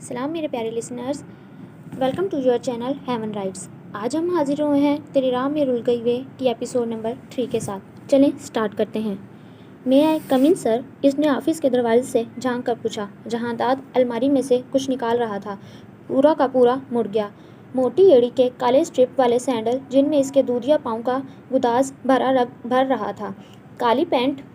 सलाम मेरे प्यारे listeners, welcome to your channel Heaven Writes. आज हम हाजिर हुए हैं तेरी राह में रुल गई वे की एपिसोड नंबर 3 के साथ। चलें स्टार्ट करते हैं। मैं आई कम इन सर, इसने ऑफिस के दरवाजे से झांक कर पूछा। जहां दाद अलमारी में से कुछ निकाल रहा था, पूरा का पूरा मुड़ गया। मोटी एड़ी के काले स्ट्रिप वाले सैंडल जिनमें इसके दूधिया पाँव का गुदाज भर रहा था, काली पैंट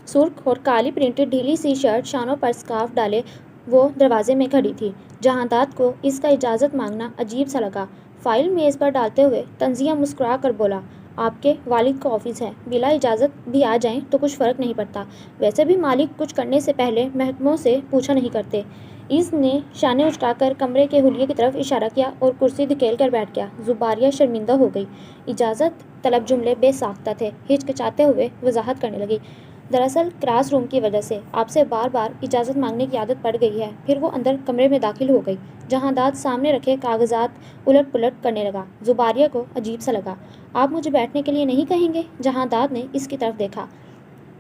सुर्ख और काली प्रिंटेड ढीली सी शर्ट, शानों पर स्कार्फ डाले वो दरवाजे में खड़ी थी। जहांदाद को इसका इजाज़त मांगना अजीब सा लगा। फाइल मेज़ पर डालते हुए तंजिया मुस्कुरा कर बोला, आपके वालिद का ऑफिस है, बिला इजाज़त भी आ जाएं तो कुछ फ़र्क नहीं पड़ता। वैसे भी मालिक कुछ करने से पहले महकमों से पूछा नहीं करते। इसने शाने उचकाकर कमरे के हुलिये की तरफ इशारा किया और कुर्सी धकेल कर बैठ गया। जुबारिया शर्मिंदा हो गई। इजाज़त तलब जुमले बेसाख्ता थे। हिचकिचाते हुए वजाहत करने लगी, दरअसल क्लास रूम की वजह से आपसे बार बार इजाज़त मांगने की आदत पड़ गई है। फिर वो अंदर कमरे में दाखिल हो गई। जहांदाद सामने रखे कागजात उलट पुलट करने लगा। जुबारिया को अजीब सा लगा। आप मुझे बैठने के लिए नहीं कहेंगे? जहांदाद ने इसकी तरफ देखा।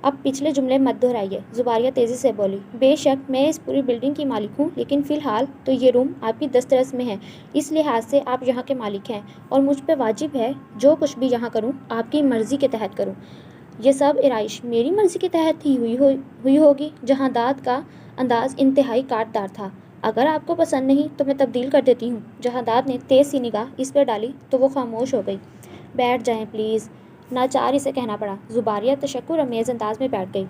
अब पिछले जुमले मत दोहराइए, जुबारिया तेज़ी से बोली। बेशक मैं इस पूरी बिल्डिंग की मालिक हूँ, लेकिन फ़िलहाल तो ये रूम आपकी दस्तरस में है। इस लिहाज से आप यहाँ के मालिक हैं और मुझ पर वाजिब है जो कुछ भी यहाँ करूँ आपकी मर्ज़ी के तहत करूँ। ये सब इराइश मेरी मर्ज़ी के तहत ही हुई होगी। जहांदाद का अंदाज इंतहाई काटदार था। अगर आपको पसंद नहीं तो मैं तब्दील कर देती हूँ। जहांदाद ने तेज़ सी निगाह इस पर डाली तो वो खामोश हो गई। बैठ जाएं प्लीज़, नाचार इसे कहना पड़ा। जुबारिया तशक्कुर अमेज़ अंदाज में बैठ गई।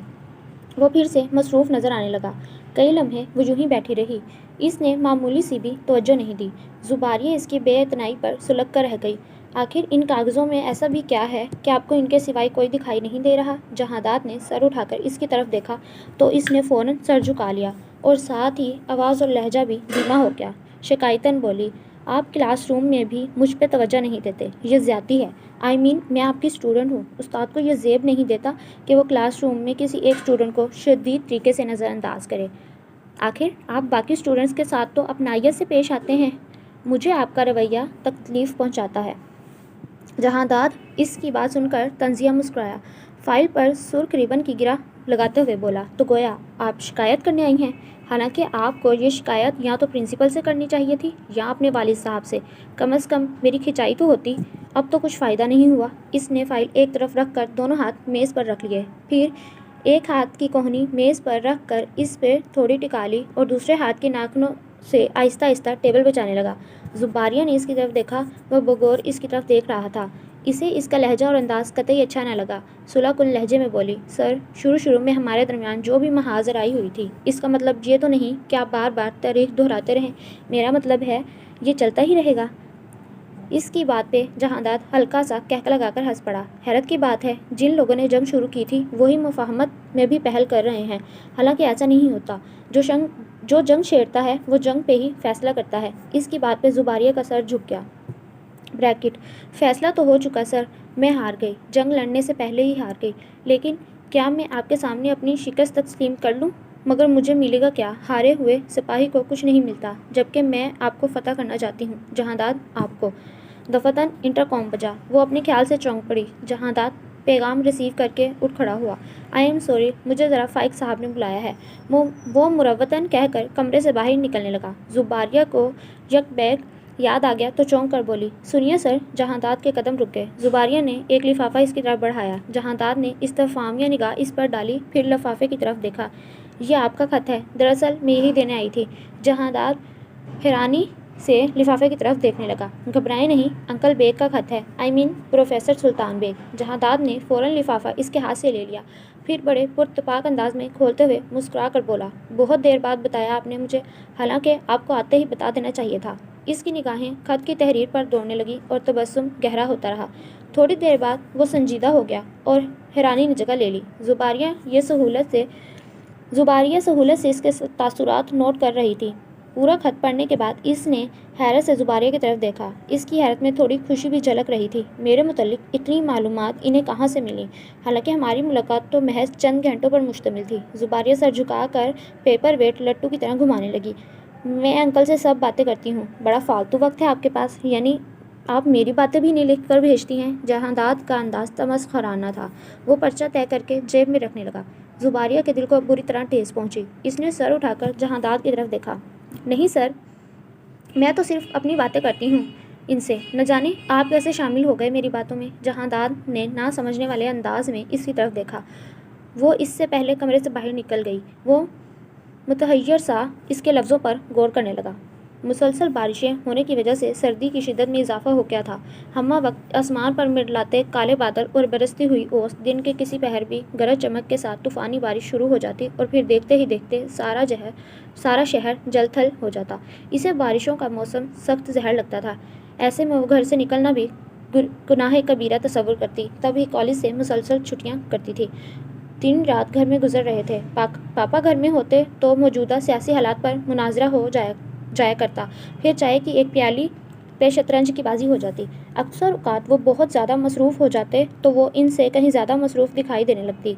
वो फिर से मसरूफ़ नज़र आने लगा। कई लम्हे वो यूं ही बैठी रही। इसने मामूली सी भी तवज्जो नहीं दी। जुबारिया इसकी बेइतनाई पर सुलग कर रह गई। आखिर इन कागज़ों में ऐसा भी क्या है कि आपको इनके सिवाय कोई दिखाई नहीं दे रहा? जहांदाद ने सर उठाकर इसकी तरफ देखा तो इसने फ़ौरन सर झुका लिया और साथ ही आवाज़ और लहजा भी धीमा हो गया। शिकायतन बोली, आप क्लासरूम में भी मुझ पे तवज्जो नहीं देते, ये ज़्यादती है। मैं आपकी स्टूडेंट हूँ। उस्ताद को ये ज़ेब नहीं देता कि वो क्लासरूम में किसी एक स्टूडेंट को शदीद तरीके से नज़रअंदाज करे। आखिर आप बाकी स्टूडेंट्स के साथ तो अपनाइयत से पेश आते हैं। मुझे आपका रवैया तकलीफ़ पहुँचाता है। जहांदाद इसकी बात सुनकर तंजिया मुस्कुराया। फाइल पर सुर्ख रिबन की गिरा लगाते हुए बोला, तो गोया आप शिकायत करने आई हैं। हालांकि आपको ये शिकायत या तो प्रिंसिपल से करनी चाहिए थी या अपने वालिद साहब से। कम अज़ कम मेरी खिंचाई तो होती। अब तो कुछ फ़ायदा नहीं हुआ। इसने फ़ाइल एक तरफ रख कर दोनों हाथ मेज़ पर रख लिए। फिर एक हाथ की कोहनी मेज़ पर रख कर इस पर थोड़ी टिका ली और दूसरे हाथ के नाखूनों से आहिस्ता आहिस्ता टेबल बचाने लगा। जुबारिया ने इसकी तरफ देखा। वह बगौर इसकी तरफ देख रहा था। इसे इसका लहजा और अंदाज़ कतई अच्छा न लगा। सुलह कुल लहजे में बोली, सर शुरू में हमारे दरमियान जो भी महाजराई हुई थी, इसका मतलब ये तो नहीं कि आप बार बार तारीख दोहराते रहें। मेरा मतलब है ये चलता ही रहेगा। इसकी बात पे जहांदाद हल्का सा कहका लगाकर हंस पड़ा। हैरत की बात है, जिन लोगों ने जंग शुरू की थी वही मुफाहमत में भी पहल कर रहे हैं। हालांकि ऐसा नहीं होता। जो जंग छेड़ता है वो जंग पे ही फैसला करता है। इसकी बात पे जुबारिया का सर झुक गया। ब्रैकेट फैसला तो हो चुका सर, मैं हार गई। जंग लड़ने से पहले ही हार गई। लेकिन क्या मैं आपके सामने अपनी शिकस्त तस्लीम कर लूँ? मगर मुझे मिलेगा क्या? हारे हुए सिपाही को कुछ नहीं मिलता, जबकि मैं आपको फ़तह करना चाहती हूँ। जहांदाद आपको। दफतन इंटरकॉम बजा। वो अपने ख्याल से चौंक पड़ी। जहांदाद पैगाम रिसीव करके उठ खड़ा हुआ। आई एम सॉरी, मुझे ज़रा फ़ाइक साहब ने बुलाया है। वो मुरव्वतन कहकर कमरे से बाहर निकलने लगा। जुबारिया को यक बैग याद आ गया तो चौंक कर बोली, सुनिए सर। जहांदाद के कदम रुक गए। जुबारिया ने एक लिफाफा इसकी तरफ बढ़ाया। जहांदाद ने इस्तफामिया निगाह इस पर डाली, फिर लिफाफे की तरफ देखा। ये आपका ख़त है, दरअसल मैं यही देने आई थी। जहांदाद हैरानी से लिफाफे की तरफ देखने लगा। घबराए नहीं, अंकल बेग का खत है। प्रोफेसर सुल्तान बेग। जहांदाद ने फ़ौरन लिफाफा इसके हाथ से ले लिया, फिर बड़े पुरतपाक अंदाज में खोलते हुए मुस्कुरा कर बोला, बहुत देर बाद बताया आपने मुझे, हालांकि आपको आते ही बता देना चाहिए था। इसकी निगाहें खत की तहरीर पर दौड़ने लगी और तबस्सुम गहरा होता रहा। थोड़ी देर बाद वो संजीदा हो गया और हैरानी ने जगह ले ली। जुबारिया सहूलत से इसके तासुरात नोट कर रही थी। पूरा खत पढ़ने के बाद इसने हैरत से जुबारिया की तरफ देखा। इसकी हैरत में थोड़ी खुशी भी झलक रही थी। मेरे मुतल्लिक इतनी मालूमात इन्हें कहाँ से मिली? हालांकि हमारी मुलाकात तो महज चंद घंटों पर मुश्तमिल थी। जुबारिया सर झुकाकर पेपर वेट लट्टू की तरह घुमाने लगी। मैं अंकल से सब बातें करती हूँ। बड़ा फालतू वक्त है आपके पास, यानी आप मेरी बातें भी नहीं लिख कर भेजती हैं। जहांदाद का अंदाज तमस्खराना था। वो पर्चा तय करके जेब में रखने लगा। जुबारिया के दिल को बुरी तरह ठेस पहुंची। इसने सर उठाकर जहांदाद की तरफ देखा। नहीं सर, मैं तो सिर्फ अपनी बातें करती हूँ इनसे, न जाने आप कैसे शामिल हो गए मेरी बातों में। जहांदाद ने ना समझने वाले अंदाज में इसकी तरफ देखा। वो इससे पहले कमरे से बाहर निकल गई। वो मुतहय्यर सा इसके लफ्ज़ों पर गौर करने लगा। मुसलसल बारिशें होने की वजह से सर्दी की शिद्दत में इजाफा हो गया था। हम्मा वक्त आसमान पर मंडलाते काले बादल और बरसती हुई ओस, दिन के किसी पहर भी गरज चमक के साथ तूफ़ानी बारिश शुरू हो जाती और फिर देखते ही देखते सारा शहर जल थल हो जाता। इसे बारिशों का मौसम सख्त जहर लगता था। ऐसे में वो घर से निकलना भी गुनाह कबीरा तस्वुर करती। तब ही कॉलेज से मुसलसल छुट्टियाँ करती थी। दिन रात घर में गुजर रहे थे। पापा घर में होते तो मौजूदा सियासी हालात पर मुनाजरा हो जाया करता। फिर चाय की एक प्याली पे शतरंज की बाजी हो जाती। अक्सर औक़ात वो बहुत ज़्यादा मसरूफ़ हो जाते तो वो इनसे कहीं ज़्यादा मसरूफ़ दिखाई देने लगती।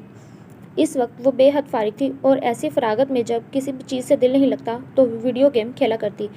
इस वक्त वो बेहद फारिग थी और ऐसी फरागत में जब किसी भी चीज़ से दिल नहीं लगता तो वीडियो गेम खेला करती।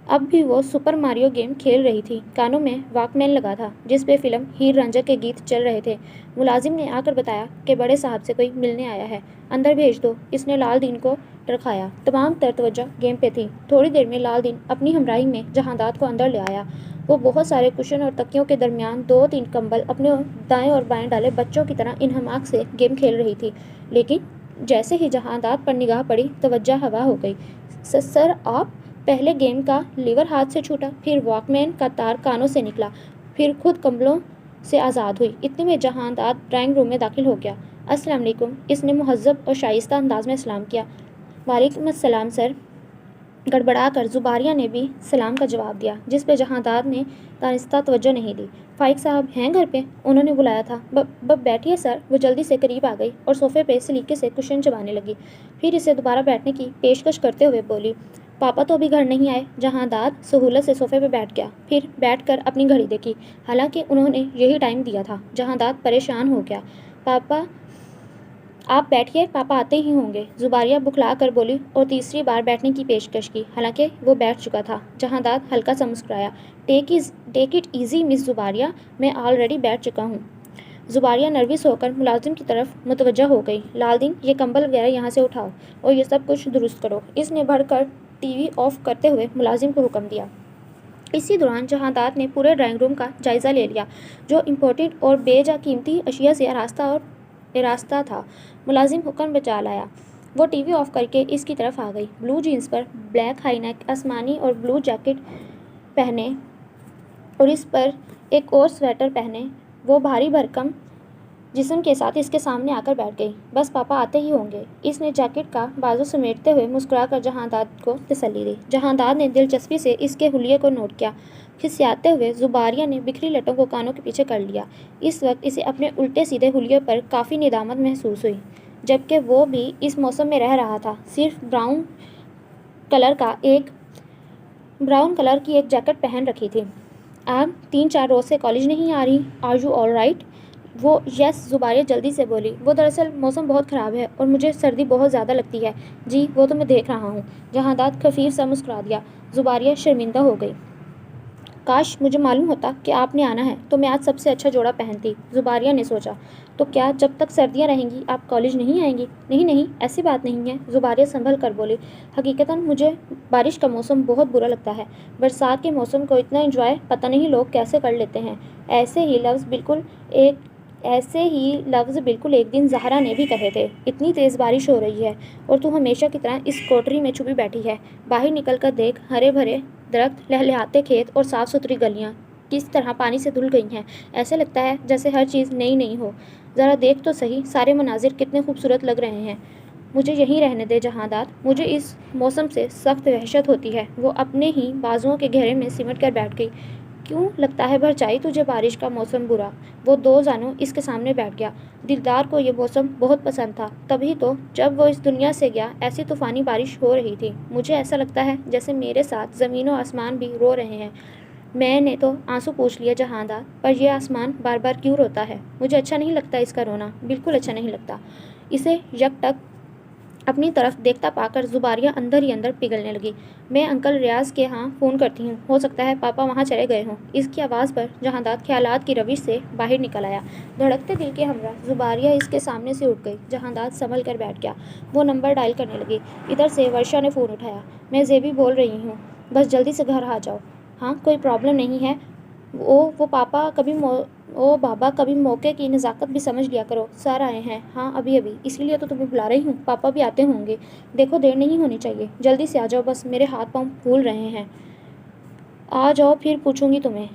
अब भी वो सुपर मारियो गेम खेल रही थी। कानों में वॉकमैन लगा था जिस पे फिल्म हीर रांझा के गीत चल रहे थे। मुलाजिम ने आकर बताया कि बड़े साहब से कोई मिलने आया है, अंदर भेज दो। इसने लालदीन को टरकाया। तमाम तवज्जो गेम पे थी। थोड़ी देर में लालदीन अपनी हमराही में जहांदाद को अंदर ले आया। वो बहुत सारे कुशन और तकियों के दरमियान 2-3 कंबल अपने दाएं और बाएं डाले बच्चों की तरह इन्हमाक से गेम खेल रही थी। लेकिन जैसे ही जहांदाद पर निगाह पड़ी तवज्जो हवा हो गई। सर आप। पहले गेम का लीवर हाथ से छूटा, फिर वॉकमैन का तार कानों से निकला, फिर खुद कंबलों से आज़ाद हुई। इतने में जहांदाद ड्राइंग रूम में दाखिल हो गया। अस्सलाम वालेकुम। इसने मुहज़्ज़ब और शाइस्ता अंदाज में सलाम किया। वालेकुम अस्सलाम सर। गड़बड़ा कर ज़ुबारिया ने भी सलाम का जवाब दिया, जिस पे जहांदाद ने दानिस्ता तवज्जो नहीं दी। फाइक साहब हैं घर पे? उन्होंने बुलाया था। बैठिए सर। वो जल्दी से करीब आ गई और सोफ़े पे सलीके से कुशन चबाने लगी। फिर इसे दोबारा बैठने की पेशकश करते हुए बोली, पापा तो अभी घर नहीं आए। जहांदाद सहूलत से सोफ़े पे बैठ गया। फिर बैठकर अपनी घड़ी देखी। हालांकि उन्होंने यही टाइम दिया था। जहांदाद परेशान हो गया। पापा आप बैठिए, पापा आते ही होंगे। ज़ुबारिया बुखला कर बोली और तीसरी बार बैठने की पेशकश की। हालांकि वो बैठ चुका था। जहांदाद हल्का सा मुस्कुराया। टेक इट ईजी मिस ज़ुबारिया, मैं ऑलरेडी बैठ चुका हूँ। ज़ुबारिया नर्वस होकर मुलाजिम की तरफ मुतवज्जह हो गई। लालदीन, ये कंबल वगैरह यहाँ से उठाओ और ये सब कुछ दुरुस्त करो। इसने बढ़कर टीवी ऑफ करते हुए मुलाजिम को हुक्म दिया। इसी दौरान जहांदाद ने पूरे ड्राइंग रूम का जायज़ा ले लिया, जो इम्पोर्टेंट और बेजा कीमती अशिया से आरास्ता था। मुलाजिम हुक्म बचा लाया। वो टीवी ऑफ करके इसकी तरफ आ गई। ब्लू जीन्स पर ब्लैक हाई नेक आसमानी और ब्लू जैकेट पहने और इस पर एक और स्वेटर पहने वो भारी भरकम जिस्म के साथ इसके सामने आकर बैठ गई। बस पापा आते ही होंगे। इसने जैकेट का बाजू समेटते हुए मुस्कुराकर जहांदाद को तसल्ली दी। जहांदाद ने दिलचस्पी से इसके हुलिये को नोट किया। खिसियाते हुए ज़ुबारिया ने बिखरी लटों को कानों के पीछे कर लिया। इस वक्त इसे अपने उल्टे सीधे हुलिये पर काफ़ी निदामत महसूस हुई, जबकि वो भी इस मौसम में रह रहा था। सिर्फ ब्राउन कलर की एक जैकेट पहन रखी थी। आप 3-4 रोज़ से कॉलेज नहीं आ रही? Are you all right? वो यस, ज़ुबारिया जल्दी से बोली। वो दरअसल मौसम बहुत ख़राब है और मुझे सर्दी बहुत ज़्यादा लगती है। जी वो तो मैं देख रहा हूँ। जहांदाद खफीफ सा मुस्कुरा दिया। ज़ुबारिया शर्मिंदा हो गई। काश मुझे मालूम होता कि आपने आना है तो मैं आज सबसे अच्छा जोड़ा पहनती। ज़ुबारिया ने सोचा। तो क्या जब तक सर्दियाँ रहेंगी आप कॉलेज नहीं आएंगी? नहीं, ऐसी बात नहीं है। ज़ुबारिया संभल कर बोली। हकीकतन मुझे बारिश का मौसम बहुत बुरा लगता है। बरसात के मौसम को इतना एंजॉय पता नहीं लोग कैसे कर लेते हैं। ऐसे ही लफ्ज़ बिल्कुल एक दिन ज़हरा ने भी कहे थे। इतनी तेज़ बारिश हो रही है और तू हमेशा की तरह इस कोठरी में छुपी बैठी है। बाहर निकल कर देख, हरे भरे दरख्त, लहलहाते खेत और साफ़ सुथरी गलियाँ किस तरह पानी से धुल गई हैं। ऐसे लगता है जैसे हर चीज़ नई नई हो। ज़रा देख तो सही, सारे मनाजिर कितने खूबसूरत लग रहे हैं। मुझे यहीं रहने दे जहांदाद। मुझे इस मौसम से सख्त वहशत होती है। वो अपने ही बाजुओं के घेरे में सिमट कर बैठ गई। क्यों लगता है भरचाई तुझे बारिश का मौसम बुरा? वो 2 जानों इसके सामने बैठ गया। दिलदार को ये मौसम बहुत पसंद था। तभी तो जब वो इस दुनिया से गया ऐसी तूफ़ानी बारिश हो रही थी। मुझे ऐसा लगता है जैसे मेरे साथ ज़मीन और आसमान भी रो रहे हैं। मैंने तो आंसू पूछ लिया जहांदाद, पर यह आसमान बार बार क्यों रोता है? मुझे अच्छा नहीं लगता इसका रोना, बिल्कुल अच्छा नहीं लगता। इसे यकटक अपनी तरफ देखता पाकर ज़ुबारिया अंदर ही अंदर पिघलने लगी। मैं अंकल रियाज के यहाँ फ़ोन करती हूँ, हो सकता है पापा वहाँ चले गए हों। इसकी आवाज़ पर जहांदाद ख्यालात की रविश से बाहर निकल आया। धड़कते दिल के हमरा ज़ुबारिया इसके सामने से उठ गई। जहांदाद संभल कर बैठ गया। वो नंबर डायल करने लगी। इधर से वर्षा ने फ़ोन उठाया। मैं ज़ेबी बोल रही हूँ। बस जल्दी से घर आ जाओ। हाँ, कोई प्रॉब्लम नहीं है। वो बाबा कभी मौके की नज़ाकत भी समझ लिया करो। सर आए हैं। हाँ, अभी अभी, इसीलिए तो तुम्हें बुला रही हूँ। पापा भी आते होंगे। देखो, देर नहीं होनी चाहिए। जल्दी से आ जाओ, बस मेरे हाथ पाँव फूल रहे हैं। आ जाओ, फिर पूछूंगी तुम्हें।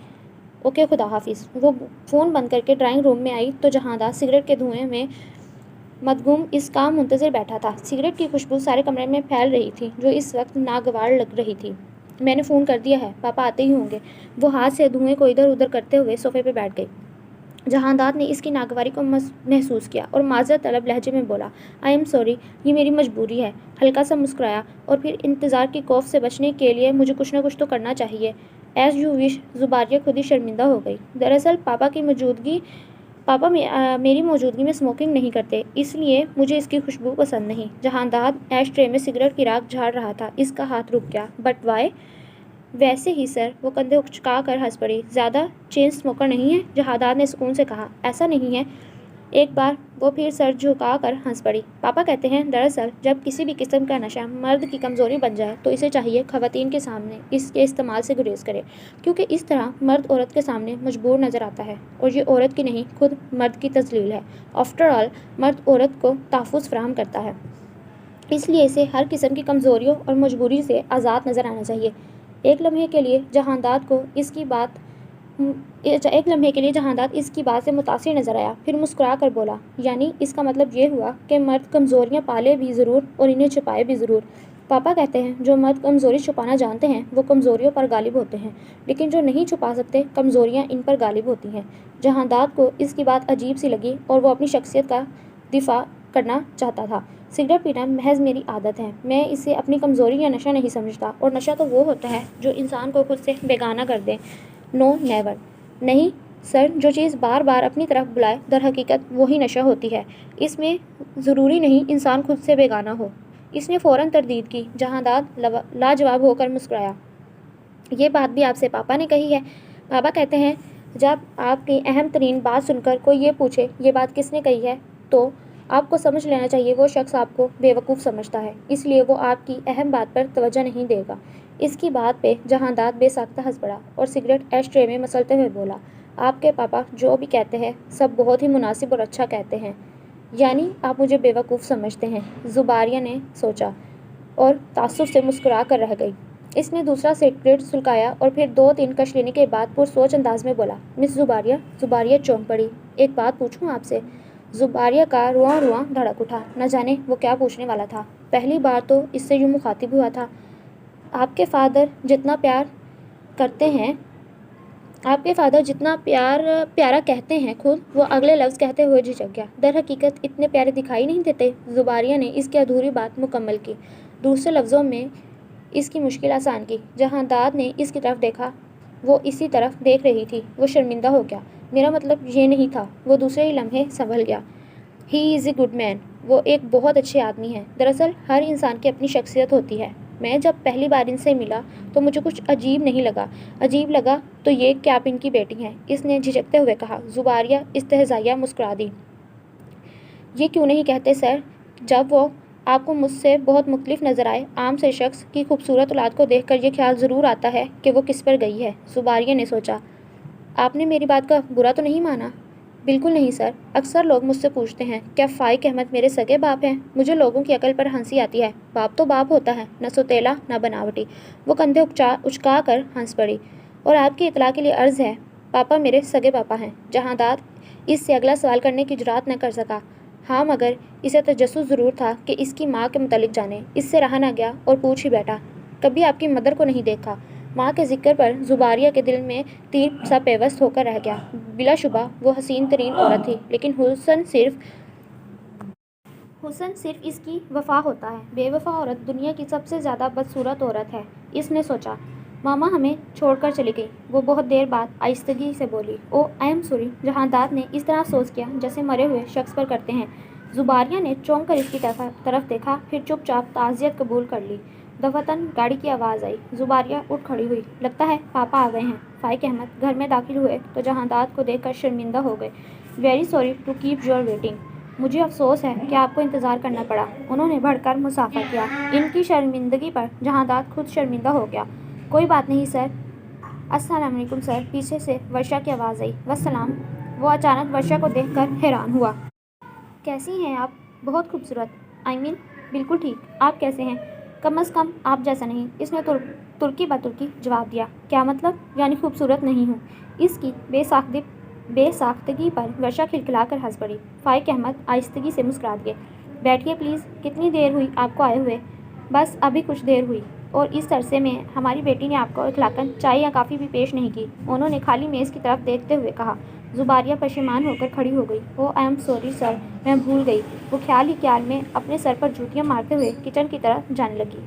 ओके, खुदा हाफिज़। वो फ़ोन बंद करके ड्राइंग रूम में आई तो जहांदार सिगरेट के धुएं में मदगूम इस काम मुंतज़िर बैठा था। सिगरेट की खुशबू सारे कमरे में फैल रही थी, जो इस वक्त नागवार लग रही थी। मैंने फ़ोन कर दिया है, पापा आते ही होंगे। वो हाथ से धुएं को इधर उधर करते हुए सोफे पर बैठ गई। जहांदार ने इसकी नागवारी को महसूस किया और माजरत तलब लहजे में बोला, आई एम सॉरी, ये मेरी मजबूरी है। हल्का सा मुस्कुराया और फिर इंतज़ार की खौफ से बचने के लिए मुझे कुछ न कुछ तो करना चाहिए। As you wish. ज़ुबारिया खुद ही शर्मिंदा हो गई। दरअसल मेरी मौजूदगी में स्मोकिंग नहीं करते, इसलिए मुझे इसकी खुशबू पसंद नहीं। जहांदार ऐश ट्रे में सिगरेट की राख झाड़ रहा था। इसका हाथ रुक गया। But why? वैसे ही सर। वो कंधे उचका कर हंस पड़ी। ज़्यादा चेन स्मोकर नहीं है? जहांदार ने सुकून से कहा। ऐसा नहीं है। एक बार वो फिर सर झुका कर हंस पड़ी। पापा कहते हैं, दरअसल जब किसी भी किस्म का नशा मर्द की कमज़ोरी बन जाए तो इसे चाहिए ख़वातीन के सामने इसके इस्तेमाल से गुरेज करे, क्योंकि इस तरह मर्द औरत के सामने मजबूर नज़र आता है और ये औरत की नहीं, खुद मर्द की तजलील है। आफ्टर ऑल, मर्द औरत को तहफ़्फ़ुज़ फराहम करता है, इसलिए इसे हर किस्म की कमज़ोरियों और मजबूरी से आज़ाद नज़र आना चाहिए। एक लम्हे के लिए जहांदार इसकी बात से मुतासिर नज़र आया। फिर मुस्कुरा कर बोला, यानी इसका मतलब ये हुआ कि मर्द कमज़ोरियाँ पाले भी ज़रूर और इन्हें छुपाए भी ज़रूर। पापा कहते हैं, जो मर्द कमज़ोरी छुपाना जानते हैं वो कमज़ोरियों पर गालिब होते हैं, लेकिन जो नहीं छुपा सकते, कमज़ोरियाँ इन पर गालिब होती हैं। जहांदार को इसकी बात अजीब सी लगी और वो अपनी शख्सियत का दिफा करना चाहता था। सिगरेट पीना महज मेरी आदत है। मैं इसे अपनी कमज़ोरी या नशा नहीं समझता, और नशा तो वो होता है जो इंसान को खुद से बेगाना कर दे। No, never. नहीं सर, जो चीज़ बार बार अपनी तरफ बुलाए, दर हकीकत वही नशा होती है। इसमें ज़रूरी नहीं इंसान खुद से बेगाना हो। इसने फ़ौरन तरदीद की। जहांदार लाजवाब होकर मुस्कुराया। ये बात भी आपसे पापा ने कही है? पापा कहते हैं, जब आपकी अहम तरीन बात सुनकर कोई ये पूछे ये बात किसने कही है, तो आपको समझ लेना चाहिए वो शख्स आपको बेवकूफ़ समझता है, इसलिए वो आपकी अहम बात पर तवज्जो नहीं देगा। इसकी बात पे जहांदार बेसाख्ता हंस पड़ा और सिगरेट एश ट्रे में मसलते हुए बोला, आपके पापा जो भी कहते हैं सब बहुत ही मुनासिब और अच्छा कहते हैं। यानी आप मुझे बेवकूफ़ समझते हैं? ज़ुबारिया ने सोचा और तासुब से मुस्कुरा कर रह गई। इसने दूसरा सिगरेट सुलगाया और फिर 2-3 कश लेने के बाद पुरसोच अंदाज में बोला, मिस ज़ुबारिया। ज़ुबारिया चौंक पड़ी। एक बात पूछूं आपसे? ज़ुबारिया का रुआं रुआं धड़क उठा। न जाने वो क्या पूछने वाला था। पहली बार तो इससे यूँ मुखातिब हुआ था। आपके फादर जितना प्यारा कहते हैं खुद, वो अगले लफ्ज़ कहते हुए झिझक गया। दर हकीकत इतने प्यारे दिखाई नहीं देते। ज़ुबारिया ने इसकी अधूरी बात मुकम्मल की, दूसरे लफ्ज़ों में इसकी मुश्किल आसान की। जहांदार ने इसकी तरफ देखा। वो इसी तरफ देख रही थी। वो शर्मिंदा हो गया। मेरा मतलब ये नहीं था। वो दूसरे ही लम्हे संभल गया। He is a good man. वो एक बहुत अच्छे आदमी हैं। दरअसल हर इंसान की अपनी शख्सियत होती है। मैं जब पहली बार इनसे मिला तो मुझे कुछ अजीब नहीं लगा। अजीब लगा तो ये कि आप इनकी बेटी हैं, इसने झिझकते हुए कहा। ज़ुबारिया इस्तेहज़ाइया मुस्कुरा दी। ये क्यों नहीं कहते सर, जब वो आपको मुझसे बहुत मुख्तलिफ नज़र आए। आम से शख्स की खूबसूरत औलाद को देखकर ये ख्याल ज़रूर आता है कि वो किस पर गई है। ज़ुबारिया ने सोचा, आपने मेरी बात का बुरा तो नहीं माना? बिल्कुल नहीं सर। अक्सर लोग मुझसे पूछते हैं, क्या फ़ाइक अहमद मेरे सगे बाप हैं? मुझे लोगों की अकल पर हंसी आती है। बाप तो बाप होता है, न सौतेला न बनावटी। वो कंधे उचका कर हंस पड़ी। और आपकी इतला के लिए अर्ज़ है, पापा मेरे सगे पापा हैं। जहांदार इससे अगला सवाल करने की जुरात न कर सका। हाँ, मगर इसे तजस्सुस ज़रूर था कि इसकी माँ के मुतालिक जाने। इससे रहा न गया और पूछ ही बैठा, कभी आपकी मदर को नहीं देखा? माँ के जिक्र पर ज़ुबारिया के दिल में तीर सा पेवस्त होकर रह गया। बिलाशुबा वो हसीन तरीन औरत थी, लेकिन हुस्न सिर्फ इसकी वफा होता है। बेवफा औरत दुनिया की सबसे ज़्यादा बदसूरत औरत है। इसने सोचा। मामा हमें छोड़कर चली गई। वो बहुत देर बाद आहिस्तगी से बोली, ओ आई एम सॉरी। जहांदार ने इस तरह सोच किया जैसे मरे हुए शख्स पर करते हैं। ज़ुबारिया ने चौंक कर इसकी तरफ देखा, फिर चुपचाप ताज़ियत कबूल कर ली। दफतन गाड़ी की आवाज़ आई। ज़ुबारिया उठ खड़ी हुई। लगता है पापा आ गए हैं। फ़ाइक अहमद घर में दाखिल हुए तो जहांदार को देखकर शर्मिंदा हो गए। Very sorry to keep your waiting. मुझे अफसोस है कि आपको इंतज़ार करना पड़ा। उन्होंने बढ़कर मुसाफा किया। इनकी शर्मिंदगी पर जहांदार खुद शर्मिंदा हो गया। कोई बात नहीं सर। अस्सलाम वालेकुम सर, पीछे से वर्षा की आवाज़ आई। वस्सलाम। वो अचानक वर्षा को देखकर हैरान हुआ। कैसी हैं आप? बहुत खूबसूरत। बिल्कुल ठीक। आप कैसे हैं? कम अज़ कम आप जैसा नहीं। इसने तुर्की बतुर्की जवाब दिया। क्या मतलब? यानी खूबसूरत नहीं हूँ? इसकी बेसाख्तगी पर वर्षा खिलखिलाकर हंस पड़ी। फाइक अहमद आहिस्तगी से मुस्कुरा दिए। बैठिए प्लीज़। कितनी देर हुई आपको आए हुए? बस अभी कुछ देर हुई। और इस अरसे में हमारी बेटी ने आपको इखलाकन चाय या काफ़ी भी पेश नहीं की, उन्होंने खाली मेज़ की तरफ देखते हुए कहा। जुबारिया परेशान होकर खड़ी हो गई। ओह आई एम सॉरी सर, मैं भूल गई। वो ख्याल ही ख्याल में अपने सर पर जूतियाँ मारते हुए किचन की तरफ जाने लगी।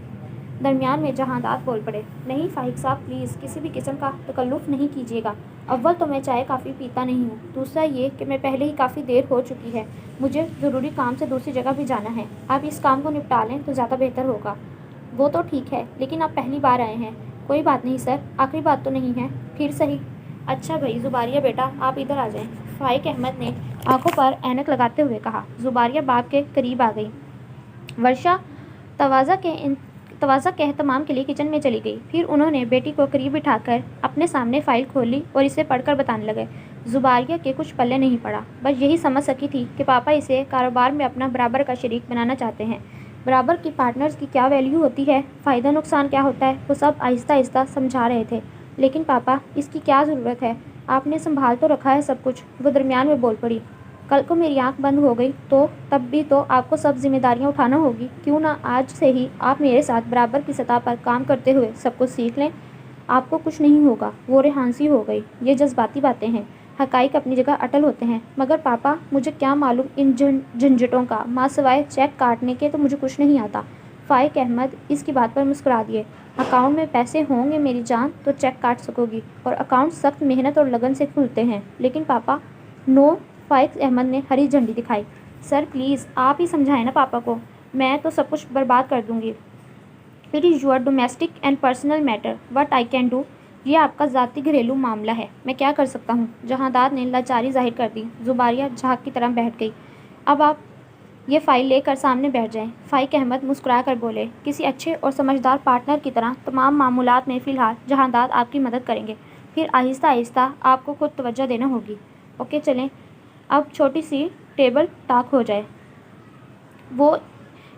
दरमियान में जहांदार बोल पड़े। नहीं फाइक साहब, प्लीज़ किसी भी किस्म का तकल्लुफ़ नहीं कीजिएगा। अव्वल तो मैं चाय काफ़ी पीता नहीं हूँ, दूसरा ये कि मैं पहले ही काफ़ी देर हो चुकी है, मुझे ज़रूरी काम से दूसरी जगह भी जाना है। आप इस काम को निपटा लें तो ज़्यादा बेहतर होगा। वो तो ठीक है, लेकिन आप पहली बार आए हैं। कोई बात नहीं सर, आखिरी बात तो नहीं है। फिर सही। अच्छा भाई जुबारिया बेटा, आप इधर आ जाएं। फाइक अहमद ने आंखों पर ऐनक लगाते हुए कहा। जुबारिया बाप के करीब आ गई। वर्षा तवाज़ा के एहतमाम के लिए किचन में चली गई। फिर उन्होंने बेटी को करीब बिठाकर अपने सामने फ़ाइल खोली और इसे पढ़कर बताने लगे। जुबारिया के कुछ पल्ले नहीं पड़ा। बस यही समझ सकी थी कि पापा इसे कारोबार में अपना बराबर का शरीक बनाना चाहते हैं। बराबर की पार्टनर्स की क्या वैल्यू होती है, फ़ायदा नुकसान क्या होता है, वो सब आहिस्ता आहिस्ता समझा रहे थे। लेकिन पापा, इसकी क्या ज़रूरत है? आपने संभाल तो रखा है सब कुछ। वो दरमियान में बोल पड़ी। कल को मेरी आंख बंद हो गई तो तब भी तो आपको सब जिम्मेदारियां उठाना होगी। क्यों ना आज से ही आप मेरे साथ बराबर की सतह पर काम करते हुए सब कुछ सीख लें। आपको कुछ नहीं होगा। वो रेहानसी हो गई। ये जज्बाती बातें हैं, हकाइक अपनी जगह अटल होते हैं। मगर पापा, मुझे क्या मालूम इन झंझटों का, माँ सिवाय चेक काटने के तो मुझे कुछ नहीं आता। फाइक अहमद इसकी बात पर मुस्कुरा दिए। अकाउंट में पैसे होंगे मेरी जान तो चेक काट सकोगी, और अकाउंट सख्त मेहनत और लगन से खुलते हैं। लेकिन पापा, नो। फाइक अहमद ने हरी झंडी दिखाई। सर प्लीज़ आप ही समझाएं ना पापा को, मैं तो सब कुछ बर्बाद कर दूंगी। It is your domestic and personal matter, what I can do. ये आपका ज़ाती घरेलू मामला है, मैं क्या कर सकता हूँ। जहांदार ने लाचारी जाहिर कर दी। जुबारिया झाग की तरह बैठ गई। अब आप ये फ़ाइल लेकर सामने बैठ जाएं। फाइक अहमद मुस्कुरा कर बोले। किसी अच्छे और समझदार पार्टनर की तरह तमाम मामूलात में फ़िलहाल जहांदार आपकी मदद करेंगे, फिर आहिस्ता आहिस्ता आपको खुद तवज्जो देना होगी। ओके चलें, अब छोटी सी टेबल टाक हो जाए। वो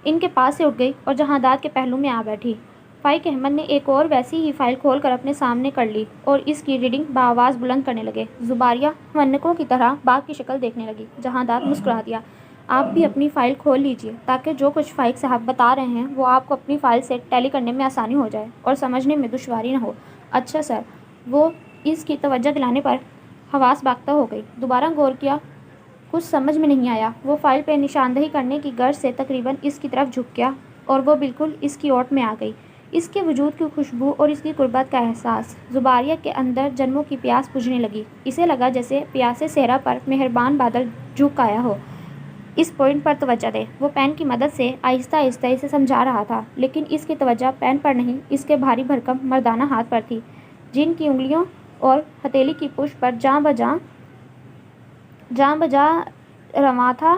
इनके पास से उठ गई और जहांदार के पहलू में आ बैठी। फाइक अहमद ने एक और वैसी ही फाइल खोलकर अपने सामने कर ली और इसकी रीडिंग बआवाज़ बुलंद करने लगे। जुबारिया मन्नकों की तरह बाघ की शक्ल देखने लगी। जहांदार मुस्कुरा दिया। आप भी अपनी फ़ाइल खोल लीजिए ताकि जो कुछ फाइक साहब बता रहे हैं वो आपको अपनी फ़ाइल से टैली करने में आसानी हो जाए और समझने में दुश्वारी न हो। अच्छा सर। वो इसकी तवज्जो दिलाने पर हवास बाख्ता हो गई। दोबारा गौर किया, कुछ समझ में नहीं आया। वो फाइल पर निशानदही करने की गर्ज से तकरीबन इसकी तरफ झुक गया और वो बिल्कुल इसकी ओट में आ गई। इसके वजूद की खुशबू और इसकी कुर्बत का एहसास जुबारिया के अंदर जन्मों की प्यास बुझने लगी। इसे लगा जैसे प्यासे सेहरा पर मेहरबान बादल झुक आया हो। इस पॉइंट पर तवज्जो दे। वो पेन की मदद से आहिस्ता आहिस्ता इसे समझा रहा था, लेकिन इसकी तवज्जो पेन पर नहीं, इसके भारी भरकम मर्दाना हाथ पर थी, जिनकी उंगलियों और हथेली की पुष्प पर जां बजा रवा था।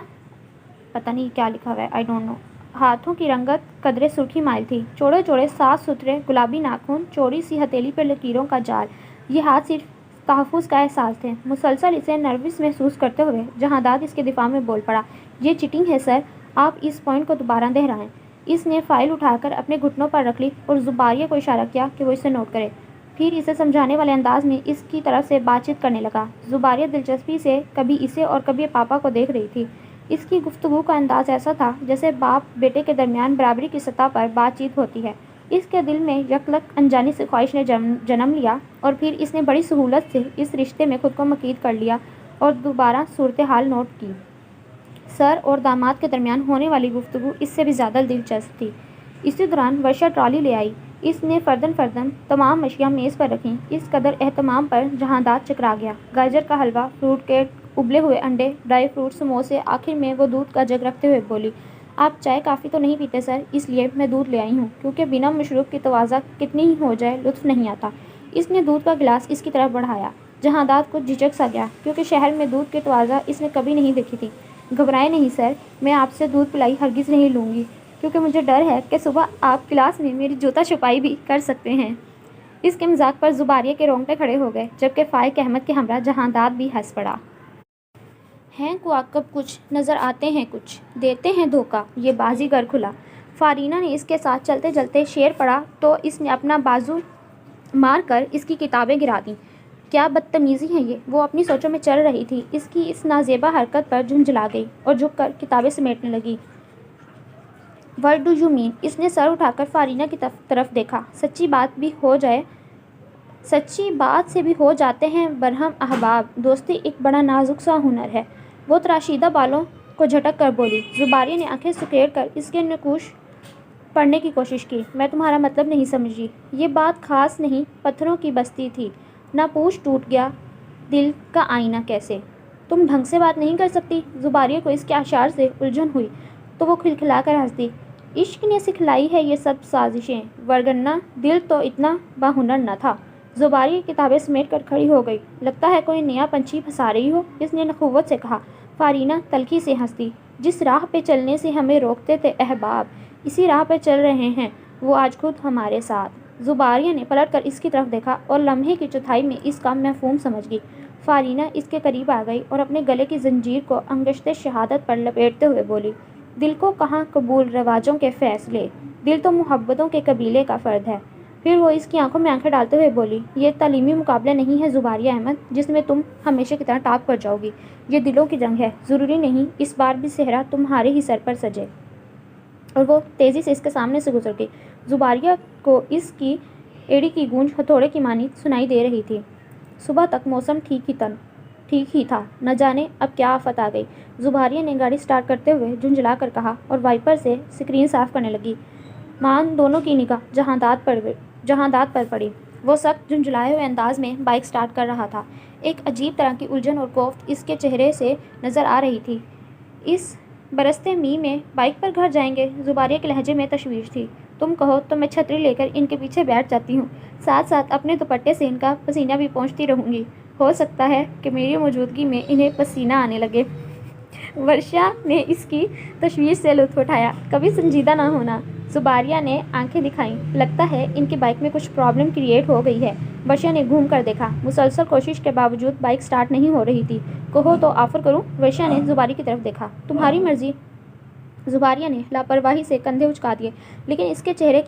पता नहीं क्या लिखा हुआ है, आई डोंट नो। हाथों की रंगत कदरे सुर्खी माइल थी। चौड़े चौड़े साफ सुथरे गुलाबी नाखून, चौड़ी सी हथेली पर लकीरों का जाल। ये हाथ सिर्फ तहफ़्फ़ुज़ का एहसास थे। मुसलसल इसे नर्वस महसूस करते हुए जहांदार इसके दिफा में बोल पड़ा। ये चीटिंग है सर, आप इस पॉइंट को दोबारा दोहराएं। इसने फ़ाइल उठाकर अपने घुटनों पर रख ली और जुबारिया को इशारा किया कि वो इसे नोट करे। फिर इसे समझाने वाले अंदाज में इसकी तरफ से बातचीत करने लगा। जुबारिया दिलचस्पी से कभी इसे और कभी पापा को देख रही थी। इसकी गुफ्तगू का अंदाज ऐसा था जैसे बाप बेटे के दरमियान बराबरी की सतह पर बातचीत होती है। इसके दिल में यकलक अनजानी से ख्वाहिश ने जन्म लिया और फिर इसने बड़ी सहूलत से इस रिश्ते में खुद को मकीद कर लिया और दोबारा सूरत हाल नोट की। सर और दामाद के दरमियान होने वाली गुफ्तगू इससे भी ज़्यादा दिलचस्प थी। इसी दौरान वर्षा ट्रॉली ले आई। इसने फर्दन तमाम मछलियाँ मेज़ पर रखीं। इस कदर एहतमाम पर जहांदार चकरा गया। गाजर का हलवा, फ्रूट केक, उबले हुए अंडे, ड्राई फ्रूट, समोसे, आखिर में वो दूध का जग रखते हुए बोली, आप चाय काफ़ी तो नहीं पीते सर, इसलिए मैं दूध ले आई हूँ, क्योंकि बिना मशरूब की तवाज़ा कितनी ही हो जाए लुत्फ़ नहीं आता। इसने दूध का गिलास इसकी तरफ बढ़ाया। जहांदार कुछ झिझक सा गया, क्योंकि शहर में दूध की तवाज़ा इसने कभी नहीं देखी थी। घबराए नहीं सर, मैं आपसे दूध पिलाई हरगिज़ नहीं लूँगी, क्योंकि मुझे डर है कि सुबह आप क्लास में मेरी जूता छुपाई भी कर सकते हैं। इसके मजाक पर जुबारिया के रोंगटे खड़े हो गए, जबकि फाइक अहमद के हमरा जहांदाद भी हंस पड़ा। हैं कुआकब कुछ नज़र आते हैं, कुछ देते हैं धोखा, ये बाजीगर खुला। फारीना ने इसके साथ चलते चलते शेर पढ़ा तो इसने अपना बाजू मार कर इसकी किताबें गिरा दी। क्या बदतमीज़ी है ये, वो अपनी सोचों में चल रही थी। इसकी इस नाजेबा हरकत पर झुंझला गई और झुककर किताबें समेटने लगी। What do you mean? इसने सर उठाकर फारीना की तरफ देखा। सच्ची बात से भी हो जाते हैं बरहम अहबाब। दोस्ती एक बड़ा नाजुक सा हुनर है। वो तराशीदा बालों को झटक कर बोली। जुबारिया ने आंखें सुकेड़ कर इसके नकूश पढ़ने की कोशिश की। मैं तुम्हारा मतलब नहीं समझी। ये बात खास नहीं, पत्थरों की बस्ती थी ना, पूछ टूट गया दिल का आईना कैसे? तुम ढंग से बात नहीं कर सकती? जुबारिया को इसके आशार से उलझन हुई तो वो खिलखिला कर हंस दी। इश्क ने सिखलाई है ये सब साजिशें, वरगन्ना दिल तो इतना बाहुनर न था। जुबारिया किताबें समेट कर खड़ी हो गई। लगता है कोई नया पंछी फंसा रही हो, इसने नखुवत से कहा। फारीना तल्खी से हंस दी। जिस राह पे चलने से हमें रोकते थे अहबाब, इसी राह पे चल रहे हैं वो आज खुद हमारे साथ। जुबारिया ने पलट कर इसकी तरफ देखा और लम्हे की चौथाई में इसका मफ़हूम समझ गई। फारीना इसके करीब आ गई और अपने गले की जंजीर को अंगश्ते शहादत पर लपेटते हुए बोली। दिल को कहाँ कबूल रवाजों के फ़ैसले, दिल तो मुहब्बतों के कबीले का फ़र्द है। फिर वो इसकी आंखों में आंखें डालते हुए बोली। ये तालीमी मुकाबला नहीं है जुबारिया अहमद, जिसमें तुम हमेशा की तरह टॉप कर जाओगी। ये दिलों की जंग है। ज़रूरी नहीं इस बार भी सेहरा तुम्हारे ही सर पर सजे। और वो तेज़ी से इसके सामने से गुजर गई। जुबारिया को इसकी एड़ी की गूंज हथौड़े की मानी सुनाई दे रही थी। सुबह तक मौसम ठीक ही था, न जाने अब क्या आफत आ गई। जुबारिया ने गाड़ी स्टार्ट करते हुए झुंझला कर कहा और वाइपर से स्क्रीन साफ करने लगी। मान दोनों की निगाह जहांदाद पर पड़ी। वो सख्त झुंझलाए हुए अंदाज में बाइक स्टार्ट कर रहा था। एक अजीब तरह की उलझन और कोफ्त इसके चेहरे से नज़र आ रही थी। इस बरसते मी में बाइक पर घर जाएंगे? जुबारिया के लहजे में तशवीश थी। तुम कहो तो मैं छतरी लेकर इनके पीछे बैठ जाती हूँ, साथ साथ अपने दुपट्टे से इनका पसीना भी पोंछती रहूँगी। हो सकता है कि मेरी मौजूदगी में इन्हें पसीना आने लगे। वर्षा ने इसकी तशवीश से लुत्फ़ उठाया। कभी संजीदा ना होना। जुबारिया ने आंखें दिखाईं। लगता है इनकी बाइक में कुछ प्रॉब्लम क्रिएट हो गई है। वर्षा ने घूम कर देखा। मुसलसल कोशिश के बावजूद बाइक स्टार्ट नहीं हो रही थी। कहो तो ऑफ़र करूं? वर्षा ने जुबारी की तरफ देखा। तुम्हारी मर्जी। जुबारिया ने लापरवाही से कंधे उचका दिए, लेकिन इसके चेहरे